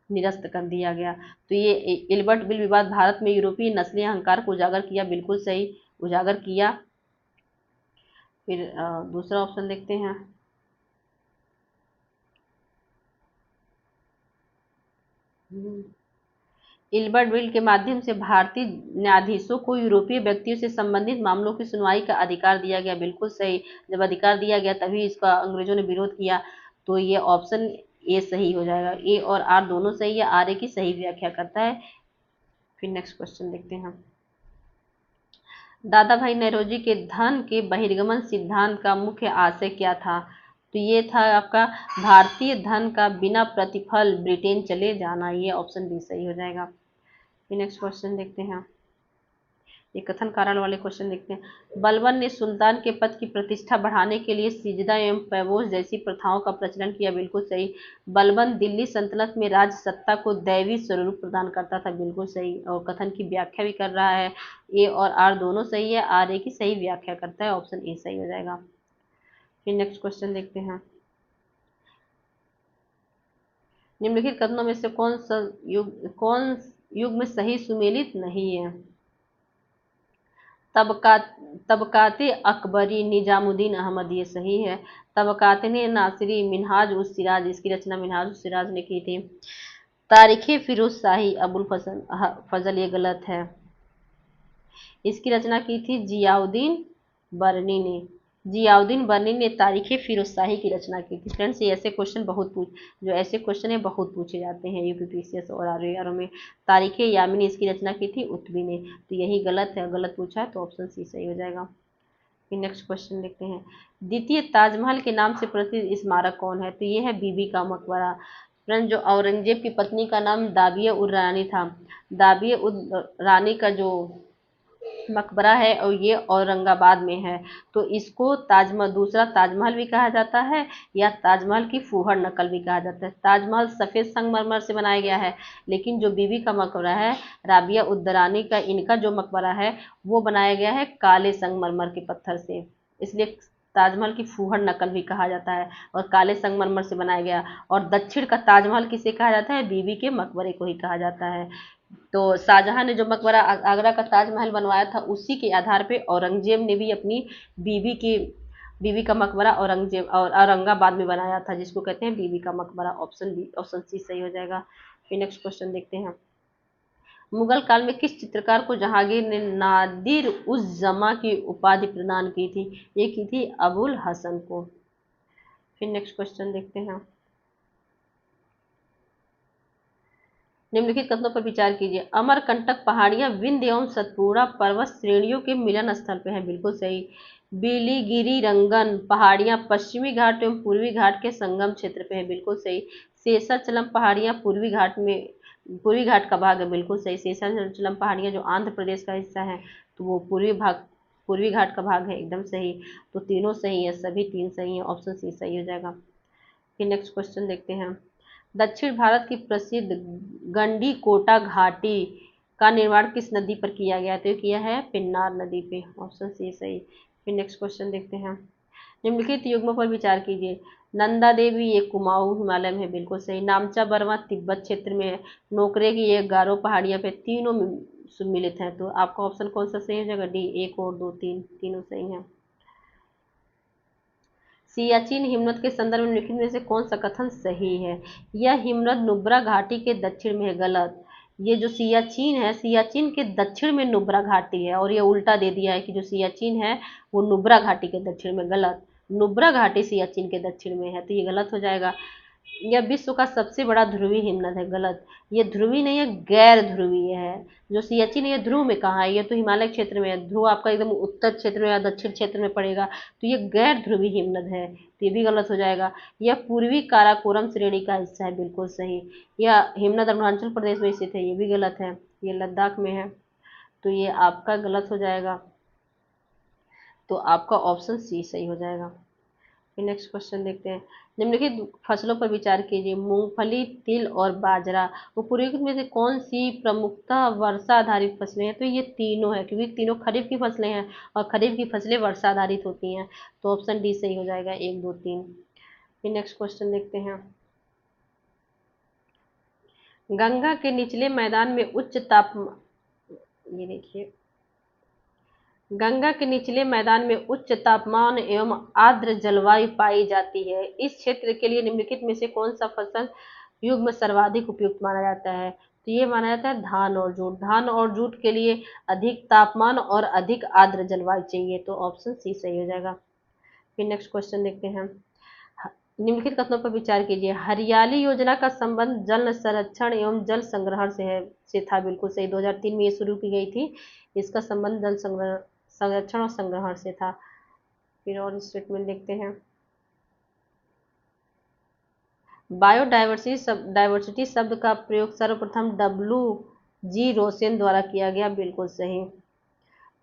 निरस्त कर दिया गया। तो ये इल्बर्ट बिल विवाद भारत में यूरोपीय नस्ली अहंकार को उजागर किया, बिल्कुल सही, उजागर किया। फिर दूसरा ऑप्शन देखते हैं। इल्बर्ट बिल के माध्यम से भारतीय न्यायाधीशों को यूरोपीय व्यक्तियों से संबंधित मामलों की सुनवाई का अधिकार दिया गया, बिल्कुल सही। जब अधिकार दिया गया तभी इसका अंग्रेजों ने विरोध किया, तो ये ऑप्शन ए सही हो जाएगा। ए और आर दोनों सही है, आर ए की सही व्याख्या करता है। फिर नेक्स्ट क्वेश्चन देखते हैं। दादा भाई नौरोजी के धन के बहिर्गमन सिद्धांत का मुख्य आशय क्या था? तो ये था आपका भारतीय धन का बिना प्रतिफल ब्रिटेन चले जाना, ये ऑप्शन बी सही हो जाएगा। फिर नेक्स्ट क्वेश्चन देखते हैं। ये कथन कारण वाले क्वेश्चन देखते हैं। बलबन ने सुल्तान के पद की प्रतिष्ठा बढ़ाने के लिए सिजदा एवं पैबोस जैसी प्रथाओं का प्रचलन किया, बिल्कुल सही। बलबन दिल्ली सल्तनत में राज सत्ता को दैवी स्वरूप प्रदान करता था, बिल्कुल सही। और कथन की व्याख्या भी कर रहा है। ए और आर दोनों सही है, आर ए की सही व्याख्या करता है, ऑप्शन ए सही हो जाएगा। फिर नेक्स्ट क्वेश्चन देखते हैं। निम्नलिखित कथनों में से कौन युग में सही सुमेलित नहीं है? तबकाते अकबरी निजामुद्दीन अहमद, ये सही है। तबकात ने नासिरी मिनहाज उस सिराज, इसकी रचना मिनहाज उस सिराज ने की थी। तारीख फिरोज शाही अबुल फजल, ये गलत है। इसकी रचना की थी जियाउद्दीन बरनी ने। जियाउद्दीन बरनी ने तारीख फिरोज शाही की रचना की थी। फ्रेंड्स, ये ऐसे क्वेश्चन जो ऐसे क्वेश्चन है बहुत पूछे जाते हैं यूपीपीसीएस और आरआरबी में। तारीख यामिनी इसकी रचना की थी उत्बी ने, तो यही गलत है, गलत पूछा है तो ऑप्शन सी सही हो जाएगा। फिर नेक्स्ट क्वेश्चन देखते हैं। द्वितीय ताजमहल के नाम से प्रसिद्ध स्मारक कौन है? तो ये है बीबी का मकबरा। फ्रेंड, जो औरंगजेब की पत्नी का नाम दाबिया उर रानी था, दाबिया उर रानी का जो मकबरा है और ये औरंगाबाद में है, तो इसको ताजमहल, दूसरा ताजमहल भी कहा जाता है या ताजमहल की फूहड़ नकल भी कहा जाता है। ताजमहल सफ़ेद संगमरमर से बनाया गया है, लेकिन जो बीबी का मकबरा है राबिया उद्दरानी का, इनका जो मकबरा है वो बनाया गया है काले संगमरमर के पत्थर से, इसलिए ताजमहल की फूहड़ नकल भी कहा जाता है और काले संगमरमर से बनाया गया। और दक्षिण का ताजमहल किसे कहा जाता है? बीबी के मकबरे को ही कहा जाता है। तो शाहजहां ने जो मकबरा आगरा का ताजमहल बनवाया था, उसी के आधार पे औरंगजेब ने भी अपनी बीबी का मकबरा औरंगजेब और औरंगाबाद में बनाया था, जिसको कहते हैं बीबी का मकबरा, ऑप्शन बी, ऑप्शन सी सही हो जाएगा। फिर नेक्स्ट क्वेश्चन देखते हैं। मुगल काल में किस चित्रकार को जहांगीर ने नादिर उज जमा की उपाधि प्रदान की थी? ये की थी अबुल हसन को। फिर नेक्स्ट क्वेश्चन देखते हैं। निम्नलिखित कथनों पर विचार कीजिए। अमरकंटक पहाड़ियां विंध्य एवं सतपुड़ा पर्वत श्रेणियों के मिलन स्थल पर हैं, बिल्कुल सही। बिलीगिरी रंगन पहाड़ियां पश्चिमी घाट एवं पूर्वी घाट के संगम क्षेत्र पे है, बिल्कुल सही। शेषाचलम पहाड़ियां पूर्वी घाट का भाग है, बिल्कुल सही। शेषाचलम पहाड़ियां जो आंध्र प्रदेश का हिस्सा है, तो वो पूर्वी घाट का भाग है, एकदम सही। तो तीनों सही है, सभी तीन सही है, ऑप्शन सी सही हो जाएगा। फिर नेक्स्ट क्वेश्चन देखते हैं। दक्षिण भारत की प्रसिद्ध गंडीकोटा घाटी का निर्माण किस नदी पर किया गया? तो ये किया है पिन्नार नदी पे। ऑप्शन सी सही। फिर नेक्स्ट क्वेश्चन देखते हैं। निम्नलिखित युग्मों पर विचार कीजिए। नंदा देवी ये कुमाऊं हिमालय में है, बिल्कुल सही। नामचा बर्मा तिब्बत क्षेत्र में है। नोकरे की ये गारो पहाड़ियां पे, तीनों सम्मिलित हैं। तो आपका ऑप्शन कौन सा सही हो जाएगा? डी, एक और दो तीन, तीनों सही हैं। सियाचिन हिमनद के संदर्भ में निम्नलिखित में से कौन सा कथन सही है? यह हिमनद नुब्रा घाटी के दक्षिण में है, गलत। ये जो सियाचिन है, सियाचिन के दक्षिण में नुब्रा घाटी है, और ये उल्टा दे दिया है कि जो सियाचिन है वो नुब्रा घाटी के दक्षिण में, गलत। नुब्रा घाटी सियाचिन के दक्षिण में है, तो ये गलत हो जाएगा। यह विश्व का सबसे बड़ा ध्रुवीय हिमनद है, गलत। ये ध्रुवीय नहीं है, गैर ध्रुवीय है। जो सियाचिन है ये ध्रुव में कहाँ है? ये तो हिमालय क्षेत्र में है। ध्रुव आपका एकदम उत्तर क्षेत्र में या दक्षिण क्षेत्र में पड़ेगा, तो ये गैर ध्रुवीय हिमनद है, तो ये भी गलत हो जाएगा। यह पूर्वी काराकोरम श्रेणी का हिस्सा है, बिल्कुल सही। यह हिमनद अरुणाचल प्रदेश में स्थित है, ये भी गलत है। ये लद्दाख में है, तो ये आपका गलत हो जाएगा। तो आपका ऑप्शन सी सही हो जाएगा। फिर नेक्स्ट क्वेश्चन देखते हैं। निम्नलिखित फसलों पर विचार कीजिए। मूंगफली, तिल और बाजरा उपरोक्त में से कौन सी प्रमुखतः वर्षा आधारित फसलें हैं? तो ये तीनों है, क्योंकि तीनों खरीफ की फसलें हैं, और खरीफ की फसलें वर्षा आधारित होती हैं। तो ऑप्शन डी सही हो जाएगा, एक दो तीन। फिर नेक्स्ट क्वेश्चन देखते हैं। गंगा के निचले मैदान में उच्च तापमान, ये देखिए, गंगा के निचले मैदान में उच्च तापमान एवं आर्द्र जलवायु पाई जाती है। इस क्षेत्र के लिए निम्नलिखित में से कौन सा फसल युग्म सर्वाधिक उपयुक्त माना जाता है? तो ये माना जाता है धान और जूट। धान और जूट के लिए अधिक तापमान और अधिक आर्द्र जलवायु चाहिए, तो ऑप्शन सी सही हो जाएगा। फिर नेक्स्ट क्वेश्चन देखते हैं। निम्नलिखित कथनों पर विचार कीजिए। हरियाली योजना का संबंध जल संरक्षण एवं जल संग्रहण से था, बिल्कुल सही। 2003 में ये शुरू की गई थी। इसका संबंध जल संरक्षण और संग्रहण से था। फिर और स्टेटमेंट देखते हैं। डाइवर्सिटी शब्द का प्रयोग सर्वप्रथम W.G. रोसेन द्वारा किया गया, बिल्कुल सही।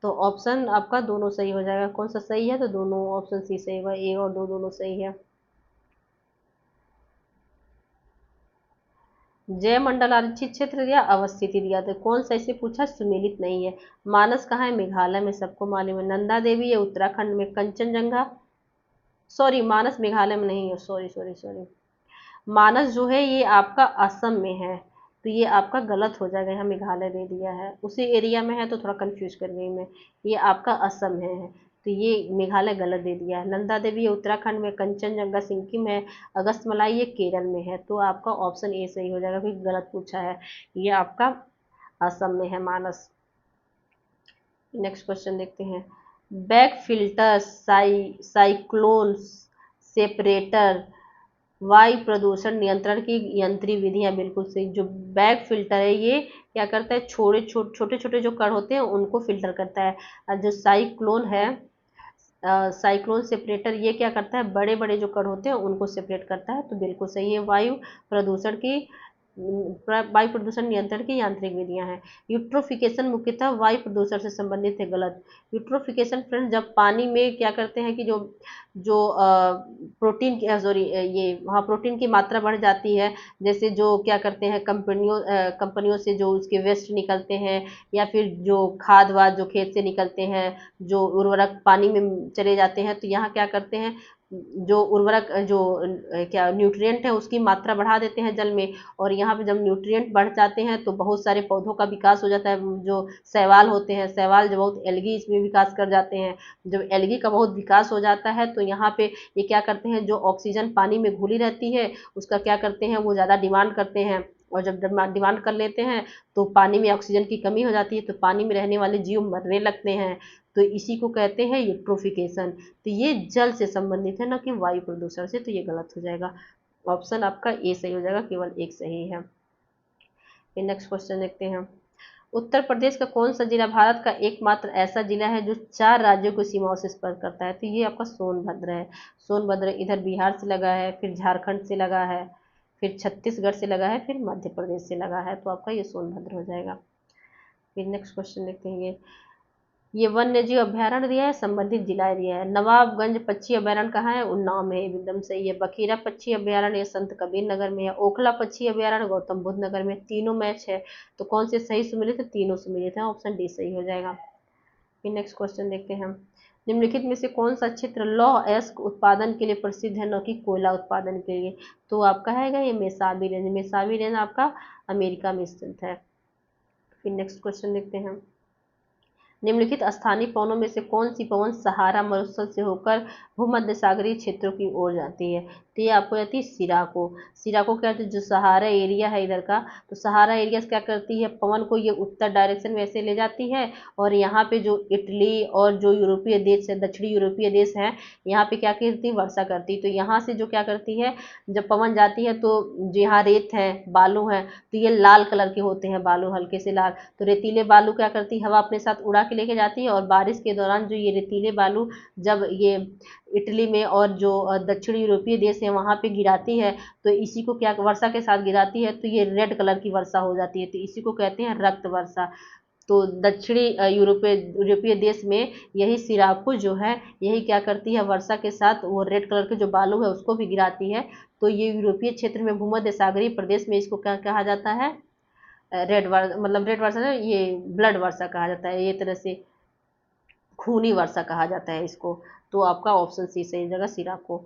तो ऑप्शन आपका दोनों सही हो जाएगा। कौन सा सही है? तो दोनों, ऑप्शन सी सही होगा, ए और दो दोनों सही है। जय मंडल आरक्षित क्षेत्र दिया, अवस्थिति दिया, तो कौन सा इसे पूछा? सुमेलित नहीं है। मानस कहाँ है? मेघालय में, सबको मालूम है। नंदा देवी है उत्तराखंड में। कंचनजंगा, सॉरी, मानस मेघालय में नहीं है, सॉरी सॉरी सॉरी। मानस जो है ये आपका असम में है, तो ये आपका गलत हो जाएगा। यहाँ मेघालय दे दिया है, उसी एरिया में है, तो थोड़ा कंफ्यूज कर गई मैं। ये आपका असम है, तो ये मेघालय गलत दे दिया है। नंदा देवी ये उत्तराखंड में, कंचनजंगा सिक्किम है, अगस्तमलाई ये केरल में है। तो आपका ऑप्शन ए सही हो जाएगा, क्योंकि गलत पूछा है। ये आपका असम में है मानस। नेक्स्ट क्वेश्चन देखते हैं। बैक फिल्टर, साइक्लोन सेपरेटर, वायु प्रदूषण नियंत्रण की यंत्रीय विधियां, बिल्कुल सही। जो बैग फिल्टर है ये क्या करता है? छोटे छोटे जो कण होते हैं उनको फिल्टर करता है। और जो साइक्लोन है, साइक्लोन सेपरेटर, ये क्या करता है? बड़े बड़े जो कण होते हैं उनको सेपरेट करता है। तो बिल्कुल सही है। वायु प्रदूषण नियंत्रण की यांत्रिक विधियां हैं। यूट्रोफिकेशन मुख्यतः वायु प्रदूषण से संबंधित है, गलत। यूट्रोफिकेशन फ्रेंड, जब पानी में क्या करते हैं कि जो जो प्रोटीन की, सॉरी, ये हाँ, प्रोटीन की मात्रा बढ़ जाती है। जैसे जो क्या करते हैं, कंपनियों से जो उसके वेस्ट निकलते हैं, या फिर जो खाद वाद जो खेत से निकलते हैं, जो उर्वरक पानी में चले जाते हैं, तो यहाँ क्या करते हैं, जो उर्वरक जो क्या न्यूट्रिएंट है उसकी मात्रा बढ़ा देते हैं जल में। और यहाँ पे जब न्यूट्रिएंट बढ़ जाते हैं तो बहुत सारे पौधों का विकास हो जाता है। जो शैवाल होते हैं, शैवाल जो बहुत एल्गी इसमें विकास कर जाते हैं। जब एल्गी का बहुत विकास हो जाता है तो यहाँ पे ये क्या करते हैं, जो ऑक्सीजन पानी में घुली रहती है उसका क्या करते हैं, वो ज़्यादा डिमांड करते हैं। और जब डिमांड कर लेते हैं तो पानी में ऑक्सीजन की कमी हो जाती है, तो पानी में रहने वाले जीव मरने लगते हैं। तो इसी को कहते हैं यूट्रोफिकेशन। तो ये जल से संबंधित है, ना कि वायु प्रदूषण से। तो ये गलत हो जाएगा। ऑप्शन आपका ए सही हो जाएगा, केवल एक सही है। फिर नेक्स्ट क्वेश्चन देखते हैं। उत्तर प्रदेश का कौन सा जिला भारत का एकमात्र ऐसा जिला है जो 4 राज्यों की सीमाओं से स्पर्श करता है? तो ये आपका सोनभद्र है। सोनभद्र इधर बिहार से लगा है, फिर झारखंड से लगा है, फिर छत्तीसगढ़ से लगा है, फिर मध्य प्रदेश से लगा है। तो आपका ये सोनभद्र हो जाएगा। फिर नेक्स्ट क्वेश्चन देखते हैं। ये वन्य जीव अभ्यारण्य दिया है, संबंधित जिला दिया है। नवाबगंज पक्षी अभ्यारण्य कहाँ है? उन्नाव में है, एकदम सही है। बखीरा पक्षी अभ्यारण्य ये संत कबीर नगर में है। ओखला पक्षी अभ्यारण्य गौतम बुद्ध नगर में। तीनों मैच है, तो कौन से सही सुमेलित है? तीनों सुमेलित है, ऑप्शन डी सही हो जाएगा। फिर नेक्स्ट क्वेश्चन देखते हैं हम। निम्नलिखित में से कौन सा क्षेत्र लौह अयस्क उत्पादन के लिए प्रसिद्ध है, न कि कोयला उत्पादन के लिए? तो आपका है ये मेसाबी रेंज। मेसाबी रेंज आपका अमेरिका में स्थित है। फिर नेक्स्ट क्वेश्चन देखते हैं। निम्नलिखित स्थानीय पवनों में से कौन सी पवन सहारा मरुस्थल से होकर भूमध्य सागरीय क्षेत्रों की ओर जाती है? तो ये आपको जाती है सिराको। सिराको क्या होती है? जो सहारा एरिया है इधर का, तो सहारा एरिया क्या करती है? पवन को ये उत्तर डायरेक्शन में ऐसे ले जाती है, और यहाँ पे जो इटली और जो यूरोपीय देश है, दक्षिणी यूरोपीय देश है, यहाँ पे क्या करती है? वर्षा करती है। तो यहाँ से जो क्या करती है, जब पवन जाती है तो जो यहाँ रेत है, बालू है, तो ये लाल कलर के होते हैं बालू, हल्के से लाल। तो रेतीले बालू क्या करती है? हवा अपने साथ उड़ा के लेके जाती है, और बारिश के दौरान जो ये रेतीले बालू जब ये इटली में और जो दक्षिण यूरोपीय देश है वहाँ पे गिराती है, तो इसी को क्या वर्षा के साथ गिराती है, तो ये रेड कलर की वर्षा हो जाती है। तो इसी को कहते हैं रक्त वर्षा। तो दक्षिणी यूरोपीय देश में यही सिराको जो है, यही क्या करती है? वर्षा के साथ वो रेड कलर के जो बालू है उसको भी गिराती है। तो ये यूरोपीय क्षेत्र में भूमध्य सागरीय प्रदेश में इसको क्या कहा जाता है? रेड वर्षा, मतलब रेड वर्षा ना, ये ब्लड वर्षा कहा जाता है, ये तरह से खूनी वर्षा कहा जाता है इसको। तो आपका ऑप्शन सी सही जगह सिराको।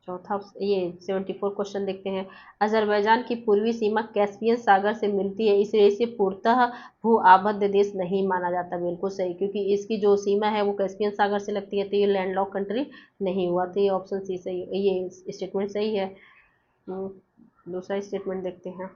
चौथा ये 74 क्वेश्चन देखते हैं। अजरबैजान की पूर्वी सीमा कैस्पियन सागर से मिलती है, इसलिए इसे पूर्णतः भू आबद्ध देश नहीं माना जाता। बिल्कुल सही, क्योंकि इसकी जो सीमा है वो कैस्पियन सागर से लगती है, तो ये लैंडलॉक कंट्री नहीं हुआ। तो ये ऑप्शन सी सही, ये स्टेटमेंट सही है। दूसरा स्टेटमेंट देखते हैं।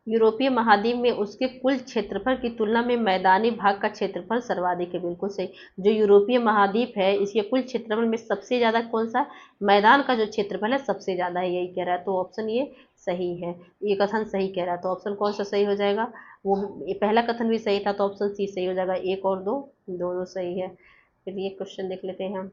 यूरोपीय महाद्वीप में उसके कुल क्षेत्रफल की तुलना में मैदानी भाग का क्षेत्रफल सर्वाधिक है। बिल्कुल सही। जो यूरोपीय महाद्वीप है इसके कुल क्षेत्रफल में सबसे ज़्यादा कौन सा? मैदान का जो क्षेत्रफल है सबसे ज़्यादा है, यही कह रहा है। तो ऑप्शन ये सही है, ये कथन सही कह रहा है। तो ऑप्शन कौन सा सही हो जाएगा? वो पहला कथन भी सही था, तो ऑप्शन सी सही हो जाएगा। एक और दो, दोनों सही है। फिर ये क्वेश्चन देख लेते हैं हम।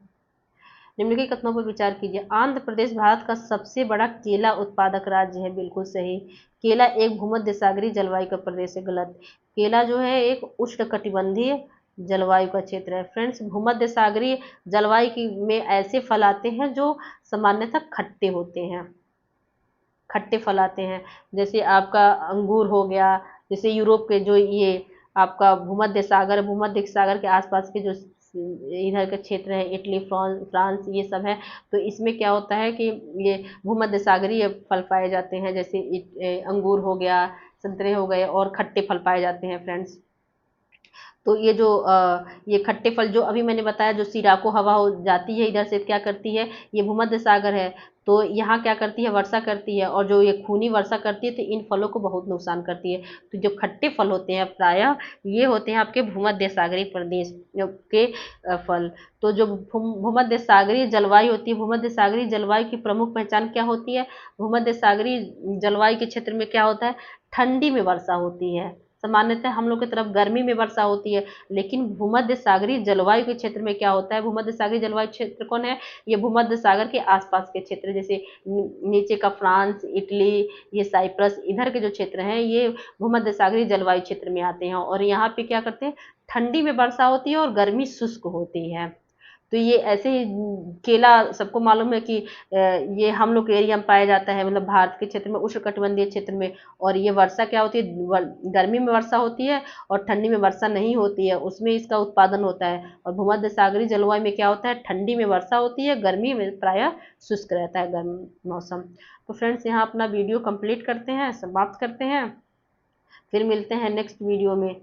निम्नलिखित कथनों पर विचार कीजिए। आंध्र प्रदेश भारत का सबसे बड़ा केला उत्पादक राज्य है। बिल्कुल सही। केला एक भूमध्य सागरीय जलवायु का प्रदेश है। गलत। केला जो है एक उष्णकटिबंधीय जलवायु का क्षेत्र है। फ्रेंड्स, भूमध्य सागरीय जलवायु की में ऐसे फल आते हैं जो सामान्यतः खट्टे होते हैं, खट्टे फल आते हैं। जैसे आपका अंगूर हो गया, जैसे यूरोप के जो ये आपका भूमध्य सागर के आसपास के जो इधर के क्षेत्र है, इटली, फ्रांस, ये सब है। तो इसमें क्या होता है कि ये भूमध्य सागरीय फल पाए जाते हैं, जैसे अंगूर हो गया, संतरे हो गए, और खट्टे फल पाए जाते हैं फ्रेंड्स। तो ये जो ये खट्टे फल जो अभी मैंने बताया, जो सिराको हवा हो जाती है इधर से, क्या करती है? ये भूमध्य सागर है, तो यहाँ क्या करती है? वर्षा करती है, और जो ये खूनी वर्षा करती है तो इन फलों को बहुत नुकसान करती है। तो जो खट्टे फल होते हैं प्रायः ये होते हैं आपके भूमध्य सागरीय प्रदेश के फल। तो जो भूमध्य सागरीय जलवायु होती है, भूमध्य सागरीय जलवायु की प्रमुख पहचान क्या होती है? भूमध्य सागरीय जलवायु के क्षेत्र में क्या होता है? ठंडी में वर्षा होती है। सामान्यतः हम लोग की तरफ गर्मी में वर्षा होती है, लेकिन भूमध्य सागरीय जलवायु के क्षेत्र में क्या होता है? भूमध्य सागरीय जलवायु क्षेत्र कौन है? ये भूमध्य सागर के आसपास के क्षेत्र, जैसे नीचे का फ्रांस, इटली, ये साइप्रस, इधर के जो क्षेत्र हैं ये भूमध्य सागरीय जलवायु क्षेत्र में आते हैं। और यहाँ पे क्या करते हैं? ठंडी में वर्षा होती है और गर्मी शुष्क होती है। तो ये ऐसे ही केला सबको मालूम है कि ये हम लोग के एरिया में पाया जाता है, मतलब भारत के क्षेत्र में, उष्णकटिबंधीय क्षेत्र में। और ये वर्षा क्या होती है? गर्मी में वर्षा होती है, और ठंडी में वर्षा नहीं होती है, उसमें इसका उत्पादन होता है। और भूमध्य सागरीय जलवायु में क्या होता है? ठंडी में वर्षा होती है, गर्मी में प्रायः शुष्क रहता है गर्म मौसम। तो फ्रेंड्स, यहाँ अपना वीडियो कंप्लीट करते हैं, समाप्त करते हैं। फिर मिलते हैं नेक्स्ट वीडियो में।